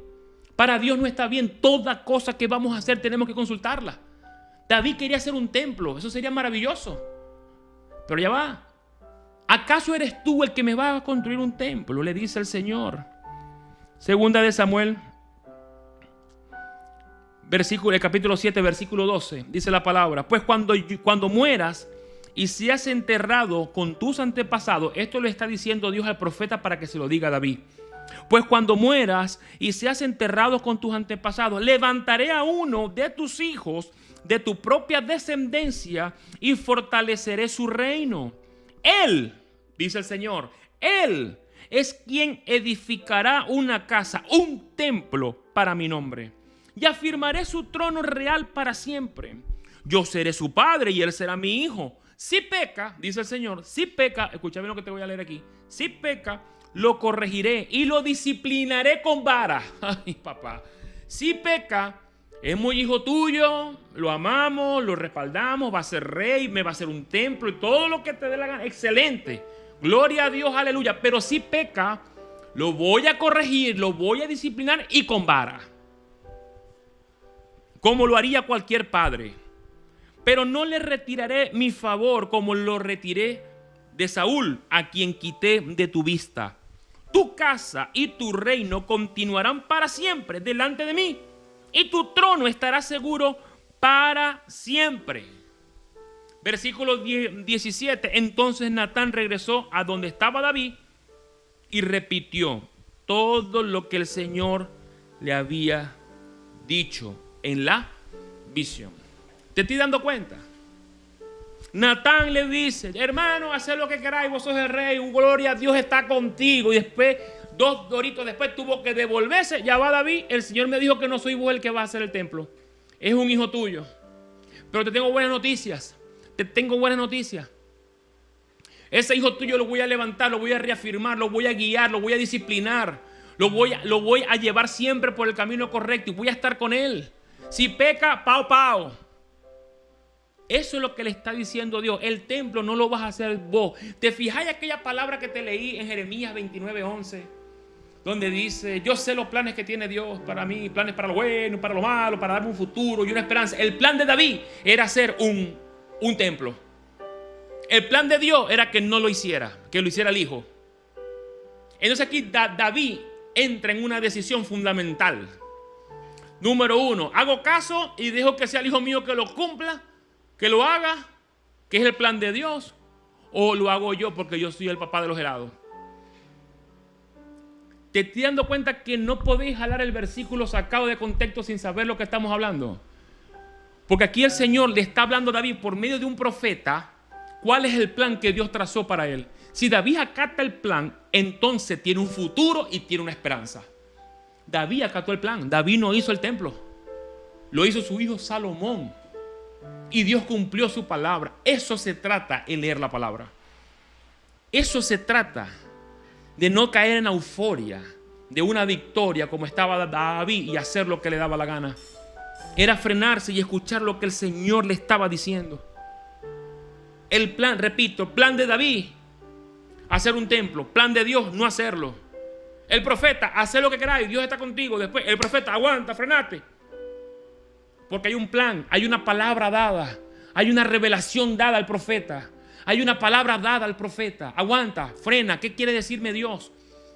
Para Dios no está bien. Toda cosa que vamos a hacer tenemos que consultarla. David quería hacer un templo. Eso sería maravilloso. Pero ya va. ¿Acaso eres tú el que me va a construir un templo? Le dice el Señor. Segunda de Samuel, el capítulo 7, versículo 12. Dice la palabra. Pues cuando mueras y seas enterrado con tus antepasados. Esto le está diciendo Dios al profeta para que se lo diga a David. Pues cuando mueras y seas enterrado con tus antepasados, levantaré a uno de tus hijos de tu propia descendencia y fortaleceré su reino. Él, dice el Señor, Él es quien edificará una casa, un templo para mi nombre. Y afirmaré su trono real para siempre. Yo seré su padre y él será mi hijo. Si peca, dice el Señor, si peca, escúchame lo que te voy a leer aquí. Si peca, lo corregiré y lo disciplinaré con vara. Ay, papá. Si peca, es muy hijo tuyo, lo amamos, lo respaldamos, va a ser rey, me va a hacer un templo y todo lo que te dé la gana. Excelente. Gloria a Dios, aleluya. Pero si peca, lo voy a corregir, lo voy a disciplinar y con vara. Como lo haría cualquier padre. Pero no le retiraré mi favor como lo retiré de Saúl, a quien quité de tu vista. Tu casa y tu reino continuarán para siempre delante de mí. Y tu trono estará seguro para siempre. Versículo 17. Entonces Natán regresó a donde estaba David y repitió todo lo que el Señor le había dicho en la visión. ¿Te estoy dando cuenta? Natán le dice, hermano, haz lo que queráis, vos sos el rey, gloria a Dios está contigo. Y después, 2 horitos después, tuvo que devolverse. Ya va David, el Señor me dijo que no soy vos el que va a hacer el templo. Es un hijo tuyo. Pero te tengo buenas noticias. Te tengo buenas noticias. Ese hijo tuyo lo voy a levantar, lo voy a reafirmar, lo voy a guiar, lo voy a disciplinar. Lo voy a llevar siempre por el camino correcto y voy a estar con él. Si peca, pao, pao. Eso es lo que le está diciendo Dios. El templo no lo vas a hacer vos. ¿Te fijáis aquella palabra que te leí en Jeremías 29:11? donde dice: yo sé los planes que tiene Dios para mí, planes para lo bueno, para lo malo, para darme un futuro y una esperanza. El plan de David era hacer un templo. El plan de Dios era que no lo hiciera, que lo hiciera el hijo. Entonces aquí David entra en una decisión fundamental. Número 1, hago caso y dejo que sea el hijo mío que lo cumpla, que lo haga, que es el plan de Dios, o lo hago yo porque yo soy el papá de los helados. ¿Te estoy dando cuenta que no podéis jalar el versículo sacado de contexto sin saber lo que estamos hablando? Porque aquí el Señor le está hablando a David por medio de un profeta. ¿Cuál es el plan que Dios trazó para él? Si David acata el plan, entonces tiene un futuro y tiene una esperanza. David acató el plan. David no hizo el templo. Lo hizo su hijo Salomón. Y Dios cumplió su palabra. Eso se trata en leer la palabra. Eso se trata de no caer en euforia de una victoria como estaba David y hacer lo que le daba la gana. Era frenarse y escuchar lo que el Señor le estaba diciendo. El plan, repito, plan de David, hacer un templo. Plan de Dios, no hacerlo. El profeta, hacer lo que queráis, Dios está contigo. Después el profeta, aguanta, frenate. Porque hay un plan, hay una palabra dada, hay una revelación dada al profeta. Hay una palabra dada al profeta. Aguanta, frena, ¿qué quiere decirme Dios?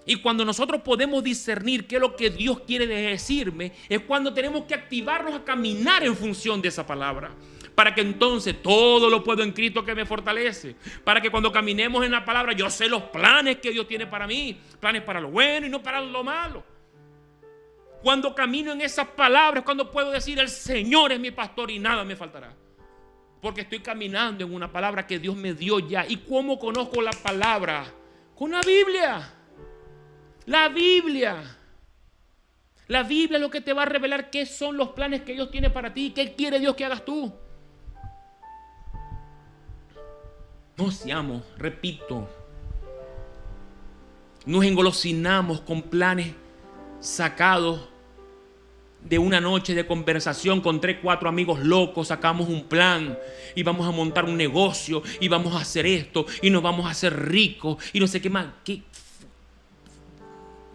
Y cuando nosotros podemos discernir qué es lo que Dios quiere decirme, es cuando tenemos que activarnos a caminar en función de esa palabra. Para que entonces todo lo puedo en Cristo que me fortalece. Para que cuando caminemos en la palabra, yo sé los planes que Dios tiene para mí. Planes para lo bueno y no para lo malo. Cuando camino en esas palabras, cuando puedo decir: el Señor es mi pastor y nada me faltará. Porque estoy caminando en una palabra que Dios me dio ya. ¿Y cómo conozco la palabra? Con la Biblia. La Biblia. La Biblia es lo que te va a revelar qué son los planes que Dios tiene para ti. ¿Qué quiere Dios que hagas tú? No seamos, repito, nos engolosinamos con planes sacados de una noche de conversación con 3, 4 amigos locos. Sacamos un plan y vamos a montar un negocio y vamos a hacer esto y nos vamos a hacer ricos y no sé qué más. ¿Qué?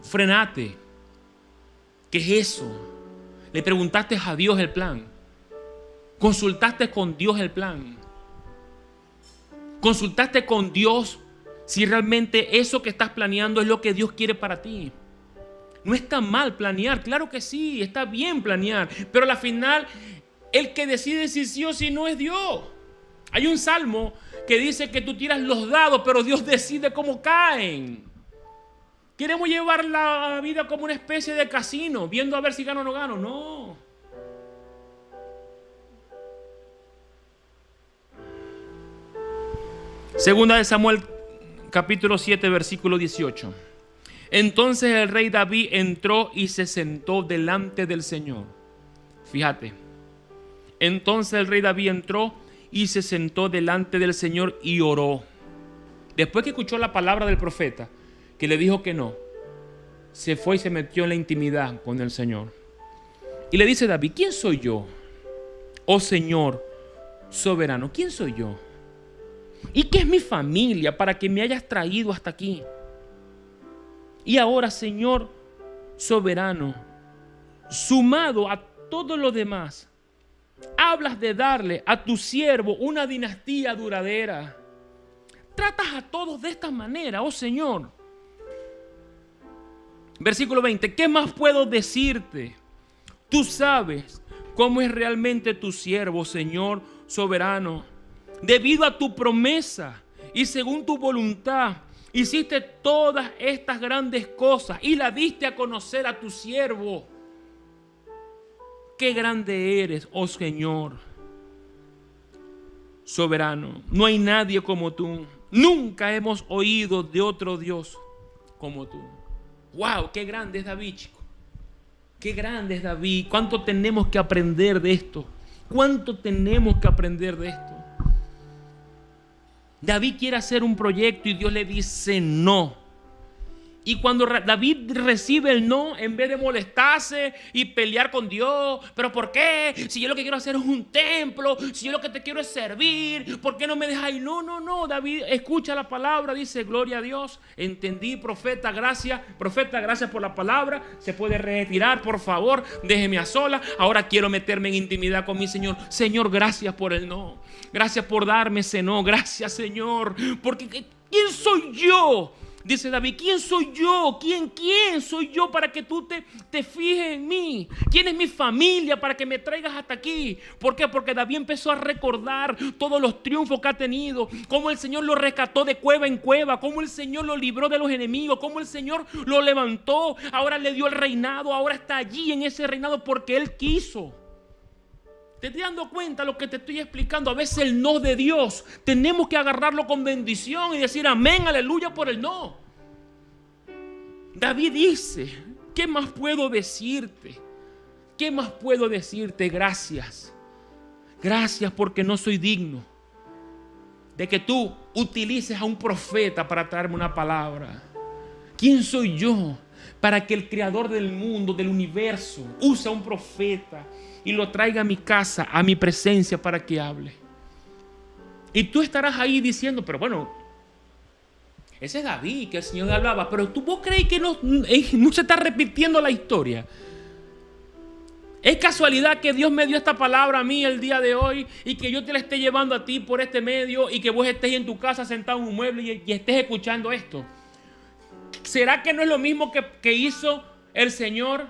Frenate. ¿Qué es eso? Le preguntaste a Dios el plan. Consultaste con Dios el plan. Consultaste con Dios si realmente eso que estás planeando es lo que Dios quiere para ti. No está mal planear, claro que sí, está bien planear, pero al final el que decide si sí o si no es Dios. Hay un salmo que dice que tú tiras los dados, pero Dios decide cómo caen. Queremos llevar la vida como una especie de casino, viendo a ver si gano o no gano. No. Segunda de Samuel, capítulo 7, versículo 18. Entonces el rey David entró y se sentó delante del Señor. Fíjate. Entonces el rey David entró y se sentó delante del Señor y oró. Después que escuchó la palabra del profeta, que le dijo que no, se fue y se metió en la intimidad con el Señor. Y le dice David: ¿quién soy yo? Oh Señor soberano, ¿quién soy yo? ¿Y qué es mi familia para que me hayas traído hasta aquí? Y ahora, Señor soberano, sumado a todo lo demás, hablas de darle a tu siervo una dinastía duradera. Tratas a todos de esta manera, oh Señor. Versículo 20. ¿Qué más puedo decirte? Tú sabes cómo es realmente tu siervo, Señor soberano. Debido a tu promesa y según tu voluntad, hiciste todas estas grandes cosas y la diste a conocer a tu siervo. Qué grande eres, oh Señor soberano. No hay nadie como tú. Nunca hemos oído de otro Dios como tú. ¡Wow! ¡Qué grande es David, chico! ¡Qué grande es David! ¿Cuánto tenemos que aprender de esto? ¿Cuánto tenemos que aprender de esto? David quiere hacer un proyecto y Dios le dice no. Y cuando David recibe el no, en vez de molestarse y pelear con Dios, ¿pero por qué? Si yo lo que quiero hacer es un templo, si yo lo que te quiero es servir, ¿por qué no me dejas ir? No, David escucha la palabra, dice, gloria a Dios, entendí, profeta, gracias por la palabra, se puede retirar, por favor, déjeme a solas, ahora quiero meterme en intimidad con mi Señor. Señor, gracias por el no, gracias por darme ese no, gracias Señor, porque ¿quién soy yo? Dice David, ¿quién soy yo? ¿Quién soy yo para que tú te fijes en mí? ¿Quién es mi familia para que me traigas hasta aquí? ¿Por qué? Porque David empezó a recordar todos los triunfos que ha tenido, cómo el Señor lo rescató de cueva en cueva, cómo el Señor lo libró de los enemigos, cómo el Señor lo levantó, ahora le dio el reinado, ahora está allí en ese reinado porque Él quiso. ¿Te estoy dando cuenta lo que te estoy explicando? A veces el no de Dios tenemos que agarrarlo con bendición y decir amén, aleluya por el no. David dice, ¿qué más puedo decirte? ¿Qué más puedo decirte? Gracias. Gracias porque no soy digno de que tú utilices a un profeta para traerme una palabra. ¿Quién soy yo para que el creador del mundo, del universo, use a un profeta y lo traiga a mi casa, a mi presencia para que hable? Y tú estarás ahí diciendo, pero bueno, ese es David, que el Señor le hablaba, pero ¿vos crees que no se está repitiendo la historia? ¿Es casualidad que Dios me dio esta palabra a mí el día de hoy y que yo te la esté llevando a ti por este medio y que vos estés en tu casa sentado en un mueble y estés escuchando esto? ¿Será que no es lo mismo que hizo el Señor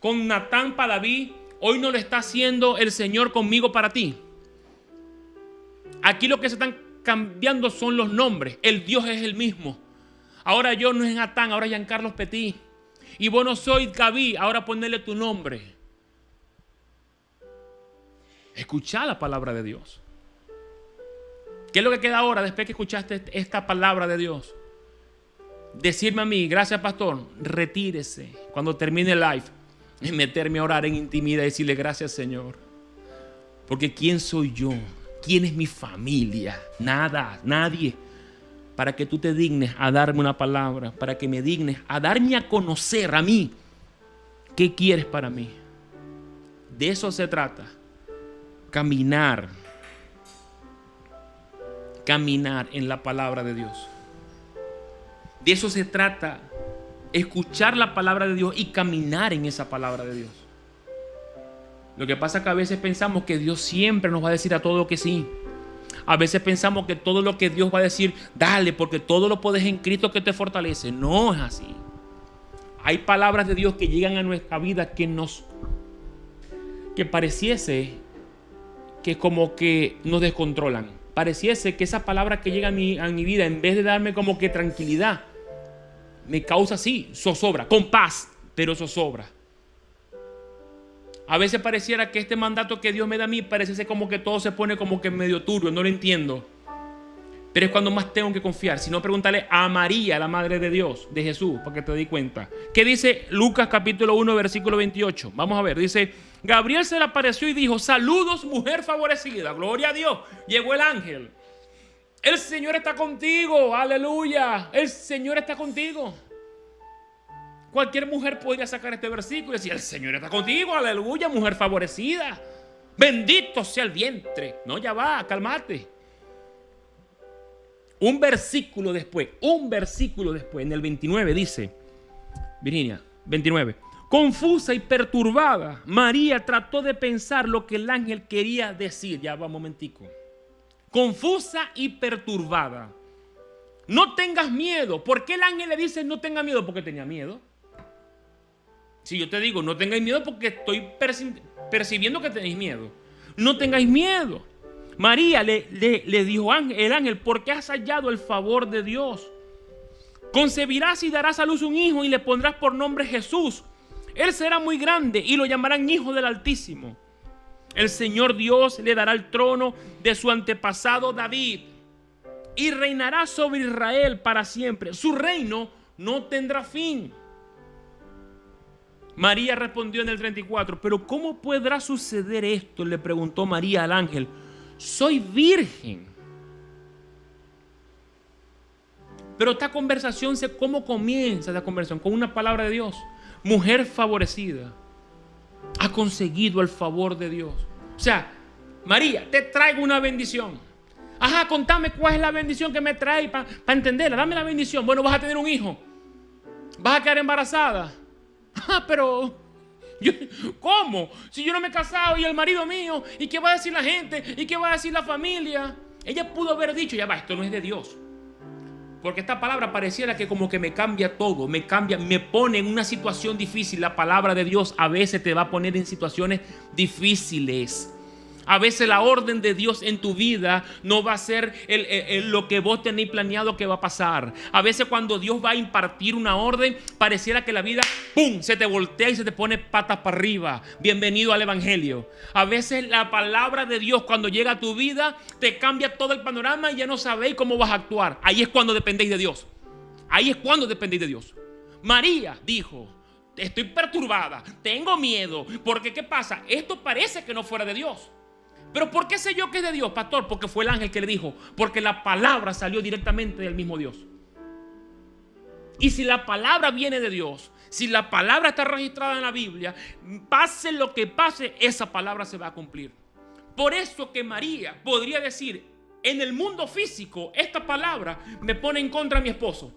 con Natán para David? Hoy no lo está haciendo el Señor conmigo para ti. Aquí lo que se están cambiando son los nombres. El Dios es el mismo. Ahora yo no es Natán, ahora es Giancarlo Petit. Y vos no sois David, ahora ponele tu nombre. Escuchá la palabra de Dios. ¿Qué es lo que queda ahora después que escuchaste esta palabra de Dios? Decirme a mí, gracias pastor, retírese cuando termine el live y meterme a orar en intimidad y decirle gracias Señor. Porque ¿quién soy yo? ¿Quién es mi familia? Nada, nadie. Para que tú te dignes a darme una palabra, para que me dignes a darme a conocer a mí. ¿Qué quieres para mí? De eso se trata. Caminar en la palabra de Dios. De eso se trata, escuchar la palabra de Dios y caminar en esa palabra de Dios. Lo que pasa es que a veces pensamos que Dios siempre nos va a decir a todo que sí. A veces pensamos que todo lo que Dios va a decir, dale, porque todo lo puedes en Cristo que te fortalece. No es así. Hay palabras de Dios que llegan a nuestra vida que pareciese que como que nos descontrolan. Pareciese que esa palabra que llega a mi vida, en vez de darme como que tranquilidad, me causa así, zozobra, con paz, pero zozobra. A veces pareciera que este mandato que Dios me da a mí, parece como que todo se pone como que medio turbio, no lo entiendo. Pero es cuando más tengo que confiar. Si no, pregúntale a María, la madre de Dios, de Jesús, para que te des cuenta. ¿Qué dice Lucas capítulo 1, versículo 28? Vamos a ver, dice, Gabriel se le apareció y dijo, saludos mujer favorecida, gloria a Dios. Llegó el ángel. El Señor está contigo, aleluya. El Señor está contigo. Cualquier mujer podría sacar este versículo y decir, el Señor está contigo, aleluya, mujer favorecida. Bendito sea el vientre. No, ya va, cálmate. Un versículo después, en el 29 dice, Virginia, 29. Confusa y perturbada, María trató de pensar lo que el ángel quería decir. Ya va un momentico. Confusa y perturbada. No tengas miedo. ¿Por qué el ángel le dice no tenga miedo? Porque tenía miedo. Si yo te digo no tengáis miedo porque estoy percibiendo que tenéis miedo. No tengáis miedo. María le dijo el ángel, porque has hallado el favor de Dios. Concebirás y darás a luz un hijo y le pondrás por nombre Jesús. Él será muy grande y lo llamarán Hijo del Altísimo. El Señor Dios le dará el trono de su antepasado David y reinará sobre Israel para siempre. Su reino no tendrá fin. María respondió en el 34, pero ¿cómo podrá suceder esto? Le preguntó María al ángel. Soy virgen. Pero esta conversación, ¿cómo comienza esta conversación? Con una palabra de Dios. Mujer favorecida ha conseguido el favor de Dios. O sea, María, te traigo una bendición. Ajá, contame cuál es la bendición que me trae para entenderla. Dame la bendición. Bueno, vas a tener un hijo. Vas a quedar embarazada. Ah, pero ¿cómo? Si yo no me he casado y el marido mío, ¿y qué va a decir la gente? ¿Y qué va a decir la familia? Ella pudo haber dicho, ya va, esto no es de Dios. Porque esta palabra pareciera que como que me cambia todo, me pone en una situación difícil. La palabra de Dios a veces te va a poner en situaciones difíciles. A veces la orden de Dios en tu vida no va a ser lo que vos tenéis planeado que va a pasar. A veces cuando Dios va a impartir una orden, pareciera que la vida, ¡pum!, se te voltea y se te pone patas para arriba. Bienvenido al Evangelio. A veces la palabra de Dios cuando llega a tu vida te cambia todo el panorama y ya no sabéis cómo vas a actuar. Ahí es cuando dependéis de Dios. Ahí es cuando dependéis de Dios. María dijo, estoy perturbada, tengo miedo, porque ¿qué pasa? Esto parece que no fuera de Dios. ¿Pero por qué sé yo que es de Dios, pastor? Porque fue el ángel que le dijo. Porque la palabra salió directamente del mismo Dios. Y si la palabra viene de Dios, si la palabra está registrada en la Biblia, pase lo que pase, esa palabra se va a cumplir. Por eso que María podría decir, en el mundo físico, esta palabra me pone en contra de mi esposo.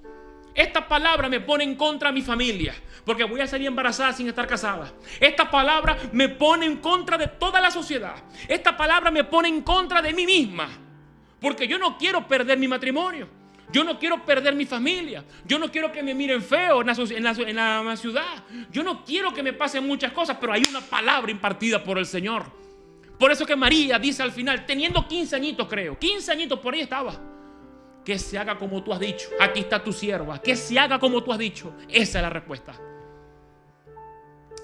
Esta palabra me pone en contra de mi familia, porque voy a salir embarazada sin estar casada. Esta palabra me pone en contra de toda la sociedad. Esta palabra me pone en contra de mí misma, porque yo no quiero perder mi matrimonio. Yo no quiero perder mi familia. Yo no quiero que me miren feo en la ciudad. Yo no quiero que me pasen muchas cosas, pero hay una palabra impartida por el Señor. Por eso que María dice al final, teniendo 15 añitos creo, 15 añitos por ahí estaba. Que se haga como tú has dicho. Aquí está tu sierva. Que se haga como tú has dicho. Esa es la respuesta.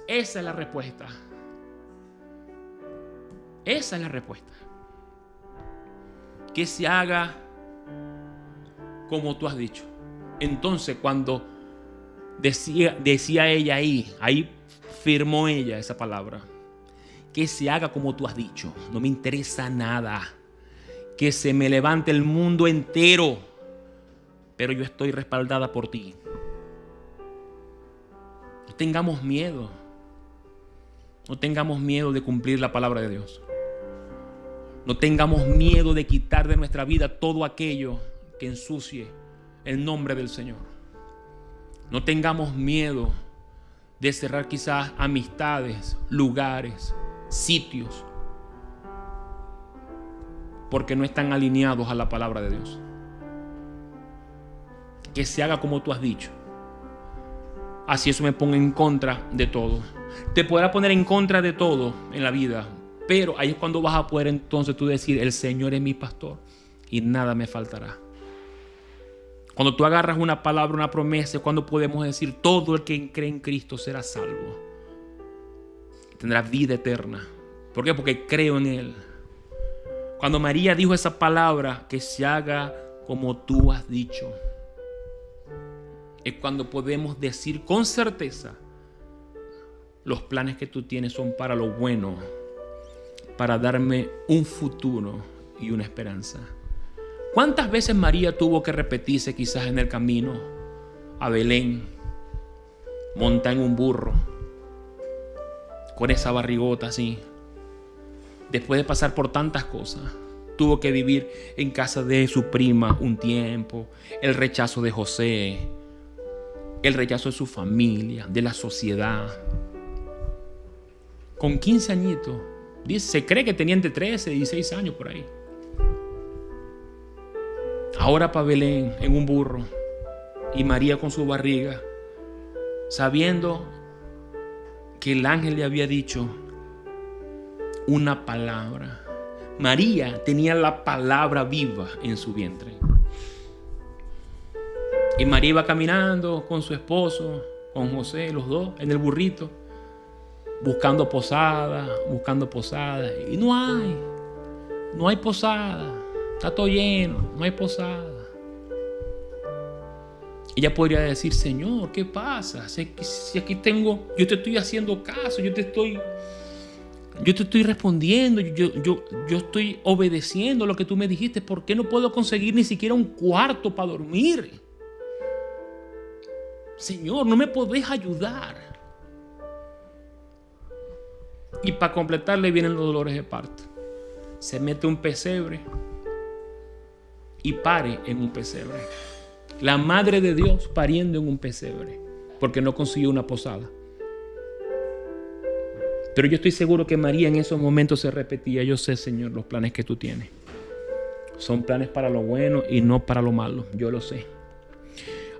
Esa es la respuesta. Esa es la respuesta. Que se haga como tú has dicho. Entonces cuando decía ella ahí firmó ella esa palabra. Que se haga como tú has dicho. No me interesa nada. Que se me levante el mundo entero, pero yo estoy respaldada por ti. No tengamos miedo. No tengamos miedo de cumplir la palabra de Dios. No tengamos miedo de quitar de nuestra vida todo aquello que ensucie el nombre del Señor. No tengamos miedo de cerrar quizás amistades, lugares, sitios, porque no están alineados a la palabra de Dios. Que se haga como tú has dicho. Así eso me ponga en contra de todo. Te podrá poner en contra de todo en la vida, pero ahí es cuando vas a poder entonces tú decir, el Señor es mi pastor y nada me faltará. Cuando tú agarras una palabra, una promesa, es cuando podemos decir, todo el que cree en Cristo será salvo. Tendrá vida eterna. ¿Por qué? Porque creo en Él. Cuando María dijo esa palabra, que se haga como tú has dicho, es cuando podemos decir con certeza, los planes que tú tienes son para lo bueno, para darme un futuro y una esperanza. ¿Cuántas veces María tuvo que repetirse quizás en el camino a Belén, montada en un burro, con esa barrigota así? Después de pasar por tantas cosas, tuvo que vivir en casa de su prima un tiempo, el rechazo de José, el rechazo de su familia, de la sociedad. Con 15 añitos, se cree que tenía entre 13 y 16 años por ahí. Ahora para Belén en un burro y María con su barriga, sabiendo que el ángel le había dicho una palabra. María tenía la palabra viva en su vientre. Y María iba caminando con su esposo, con José, los dos, en el burrito, buscando posada. Y no hay posada. Está todo lleno, no hay posada. Ella podría decir, Señor, ¿qué pasa? Si aquí tengo, yo te estoy haciendo caso, yo te estoy respondiendo, yo estoy obedeciendo lo que tú me dijiste. ¿Por qué no puedo conseguir ni siquiera un cuarto para dormir? Señor, no me podés ayudar. Y para completarle vienen los dolores de parto. Se mete un pesebre y pare en un pesebre. La madre de Dios pariendo en un pesebre porque no consiguió una posada. Pero yo estoy seguro que María en esos momentos se repetía: yo sé, Señor, los planes que tú tienes son planes para lo bueno y no para lo malo. Yo lo sé.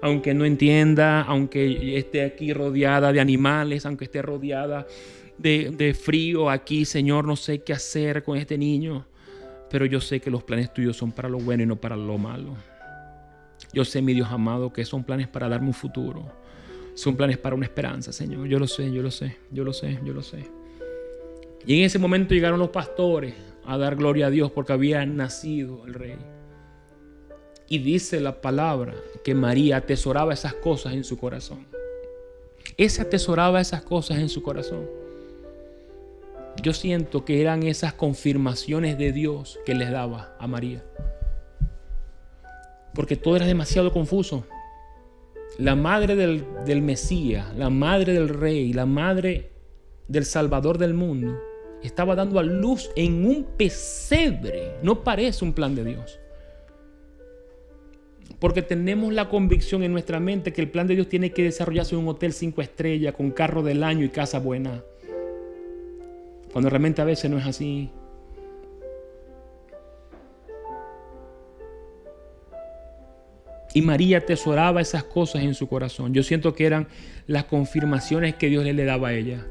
Aunque no entienda, aunque esté aquí rodeada de animales, aunque esté rodeada de frío aquí, Señor, no sé qué hacer con este niño, pero yo sé que los planes tuyos son para lo bueno y no para lo malo. Yo sé, mi Dios amado, que son planes para darme un futuro, son planes para una esperanza, Señor. Yo lo sé, yo lo sé, yo lo sé, yo lo sé. Y en ese momento llegaron los pastores a dar gloria a Dios porque había nacido el rey. Y dice la palabra que María atesoraba esas cosas en su corazón. Ella atesoraba esas cosas en su corazón. Yo siento que eran esas confirmaciones de Dios que les daba a María. Porque todo era demasiado confuso. La madre del Mesías, la madre del Rey, la madre del Salvador del mundo, estaba dando a luz en un pesebre. No parece un plan de Dios. Porque tenemos la convicción en nuestra mente que el plan de Dios tiene que desarrollarse en un hotel 5 estrellas, con carro del año y casa buena. Cuando realmente a veces no es así. Y María atesoraba esas cosas en su corazón. Yo siento que eran las confirmaciones que Dios le daba a ella.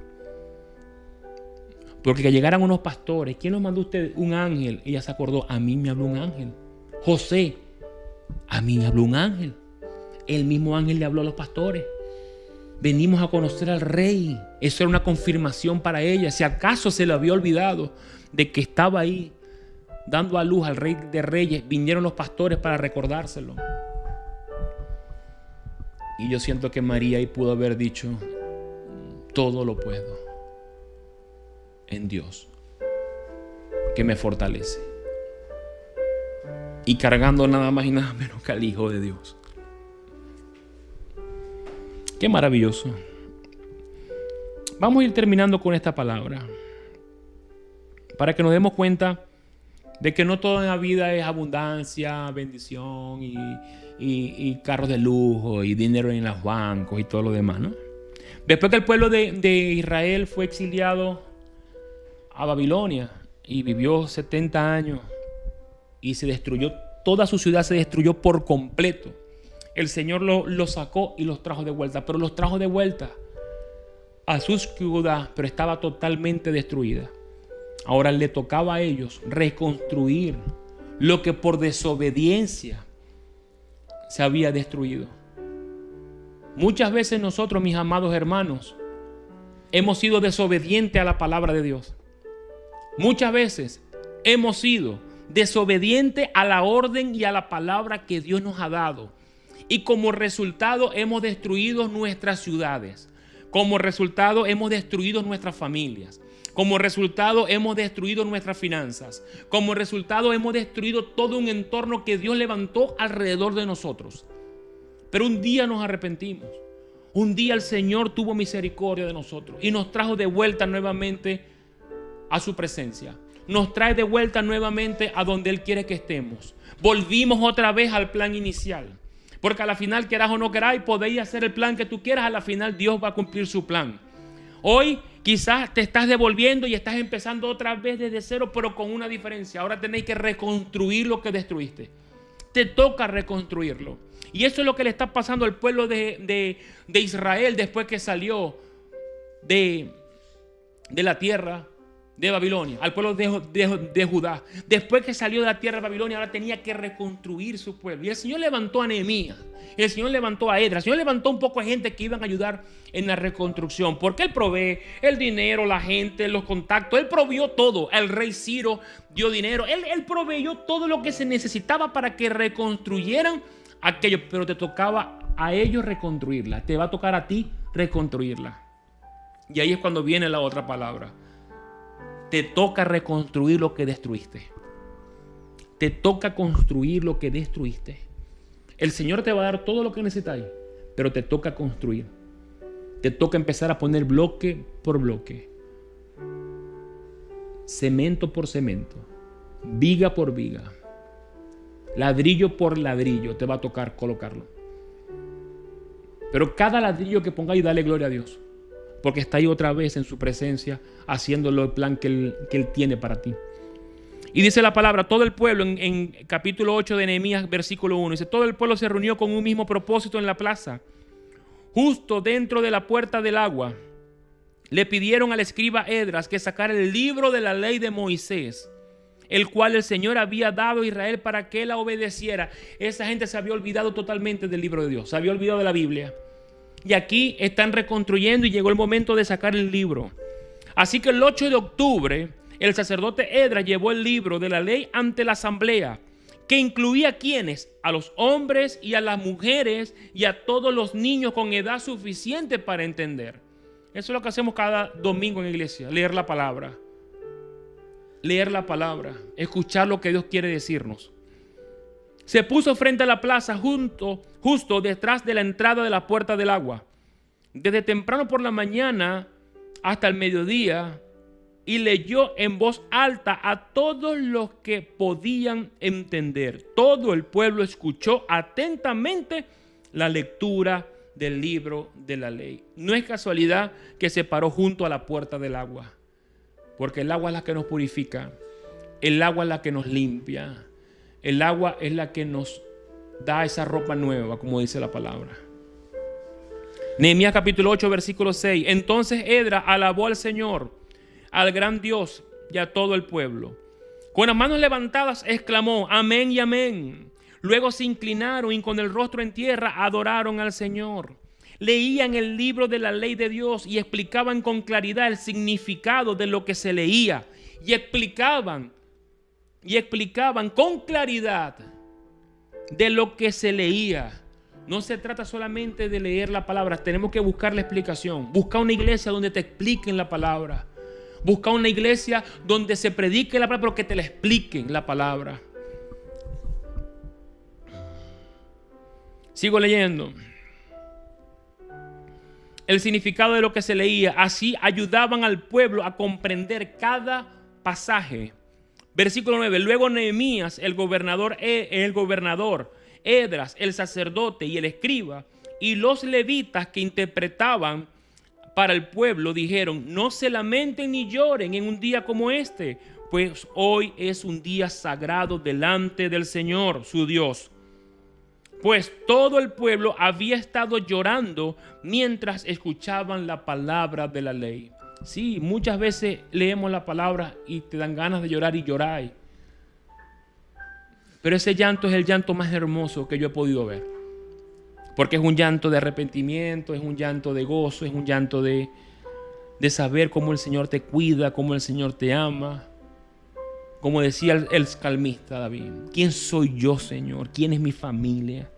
Porque que llegaran unos pastores: ¿quién nos mandó usted? Un ángel. Ella se acordó: a mí me habló un ángel. José: a mí me habló un ángel. El mismo ángel le habló a los pastores. Venimos a conocer al rey. Eso era una confirmación para ella. Si acaso se le había olvidado de que estaba ahí dando a luz al rey de reyes, vinieron los pastores para recordárselo. Y yo siento que María ahí pudo haber dicho: todo lo puedo en Dios que me fortalece. Y cargando nada más y nada menos que al Hijo de Dios. Qué maravilloso. Vamos a ir terminando con esta palabra para que nos demos cuenta de que no todo en la vida es abundancia, bendición y carros de lujo y dinero en los bancos y todo lo demás, ¿no? Después que el pueblo de Israel fue exiliado a Babilonia y vivió 70 años y se destruyó, toda su ciudad se destruyó por completo. El Señor los sacó y los trajo de vuelta, pero los trajo de vuelta a su ciudad, pero estaba totalmente destruida. Ahora le tocaba a ellos reconstruir lo que por desobediencia se había destruido. Muchas veces nosotros, mis amados hermanos, hemos sido desobedientes a la palabra de Dios. Muchas veces hemos sido desobedientes a la orden y a la palabra que Dios nos ha dado. Y como resultado hemos destruido nuestras ciudades. Como resultado hemos destruido nuestras familias. Como resultado hemos destruido nuestras finanzas. Como resultado hemos destruido todo un entorno que Dios levantó alrededor de nosotros. Pero un día nos arrepentimos. Un día el Señor tuvo misericordia de nosotros y nos trajo de vuelta nuevamente a su presencia. Nos trae de vuelta nuevamente a donde Él quiere que estemos. Volvimos otra vez al plan inicial. Porque a la final, querás o no queráis, podéis hacer el plan que tú quieras. A la final Dios va a cumplir su plan. Hoy quizás te estás devolviendo y estás empezando otra vez desde cero, pero con una diferencia. Ahora tenéis que reconstruir lo que destruiste. Te toca reconstruirlo. Y eso es lo que le está pasando al pueblo de Israel después que salió de la tierra de Babilonia, al pueblo de Judá. Después que salió de la tierra de Babilonia, ahora tenía que reconstruir su pueblo. Y el Señor levantó a Nehemías, el Señor levantó a Esdras, el Señor levantó un poco de gente que iban a ayudar en la reconstrucción. Porque Él provee el dinero, la gente, los contactos. Él proveyó todo. El rey Ciro dio dinero. Él proveyó todo lo que se necesitaba para que reconstruyeran aquello. Pero te tocaba a ellos reconstruirla. Te va a tocar a ti reconstruirla. Y ahí es cuando viene la otra palabra. Te toca reconstruir lo que destruiste. Te toca construir lo que destruiste. El Señor te va a dar todo lo que necesitáis, pero te toca construir. Te toca empezar a poner bloque por bloque, cemento por cemento, viga por viga, ladrillo por ladrillo te va a tocar colocarlo. Pero cada ladrillo que pongáis, dale gloria a Dios, porque está ahí otra vez en su presencia, haciéndolo el plan que Él tiene para ti. Y dice la palabra, todo el pueblo, en capítulo 8 de Nehemías, versículo 1, dice, todo el pueblo se reunió con un mismo propósito en la plaza, justo dentro de la puerta del agua. Le pidieron al escriba Esdras que sacara el libro de la ley de Moisés, el cual el Señor había dado a Israel para que la obedeciera. Esa gente se había olvidado totalmente del libro de Dios, se había olvidado de la Biblia. Y aquí están reconstruyendo y llegó el momento de sacar el libro. Así que el 8 de octubre, el sacerdote Esdras llevó el libro de la ley ante la asamblea, que incluía a quienes, a los hombres y a las mujeres y a todos los niños con edad suficiente para entender. Eso es lo que hacemos cada domingo en la iglesia, leer la palabra. Leer la palabra, escuchar lo que Dios quiere decirnos. Se puso frente a la plaza justo detrás de la entrada de la puerta del agua, desde temprano por la mañana hasta el mediodía, y leyó en voz alta a todos los que podían entender. Todo el pueblo escuchó atentamente la lectura del libro de la ley. No es casualidad que se paró junto a la puerta del agua, porque el agua es la que nos purifica, el agua es la que nos limpia, el agua es la que nos da esa ropa nueva, como dice la palabra. Nehemías capítulo 8, versículo 6. Entonces Esdras alabó al Señor, al gran Dios, y a todo el pueblo. Con las manos levantadas exclamó, amén y amén. Luego se inclinaron y con el rostro en tierra adoraron al Señor. Leían el libro de la ley de Dios y explicaban con claridad el significado de lo que se leía. Y explicaban con claridad de lo que se leía. No se trata solamente de leer la palabra, tenemos que buscar la explicación. Busca una iglesia donde te expliquen la palabra. Busca una iglesia donde se predique la palabra, pero que te la expliquen la palabra. Sigo leyendo. El significado de lo que se leía. Así ayudaban al pueblo a comprender cada pasaje. Versículo 9. Luego Nehemías, el gobernador Esdras, el sacerdote y el escriba, y los levitas que interpretaban para el pueblo, dijeron, no se lamenten ni lloren en un día como este, pues hoy es un día sagrado delante del Señor, su Dios. Pues todo el pueblo había estado llorando mientras escuchaban la palabra de la ley. Sí, muchas veces leemos la palabra y te dan ganas de llorar y lloráis. Pero ese llanto es el llanto más hermoso que yo he podido ver. Porque es un llanto de arrepentimiento, es un llanto de gozo, es un llanto de saber cómo el Señor te cuida, cómo el Señor te ama. Como decía el salmista David, ¿quién soy yo, Señor? ¿Quién es mi familia?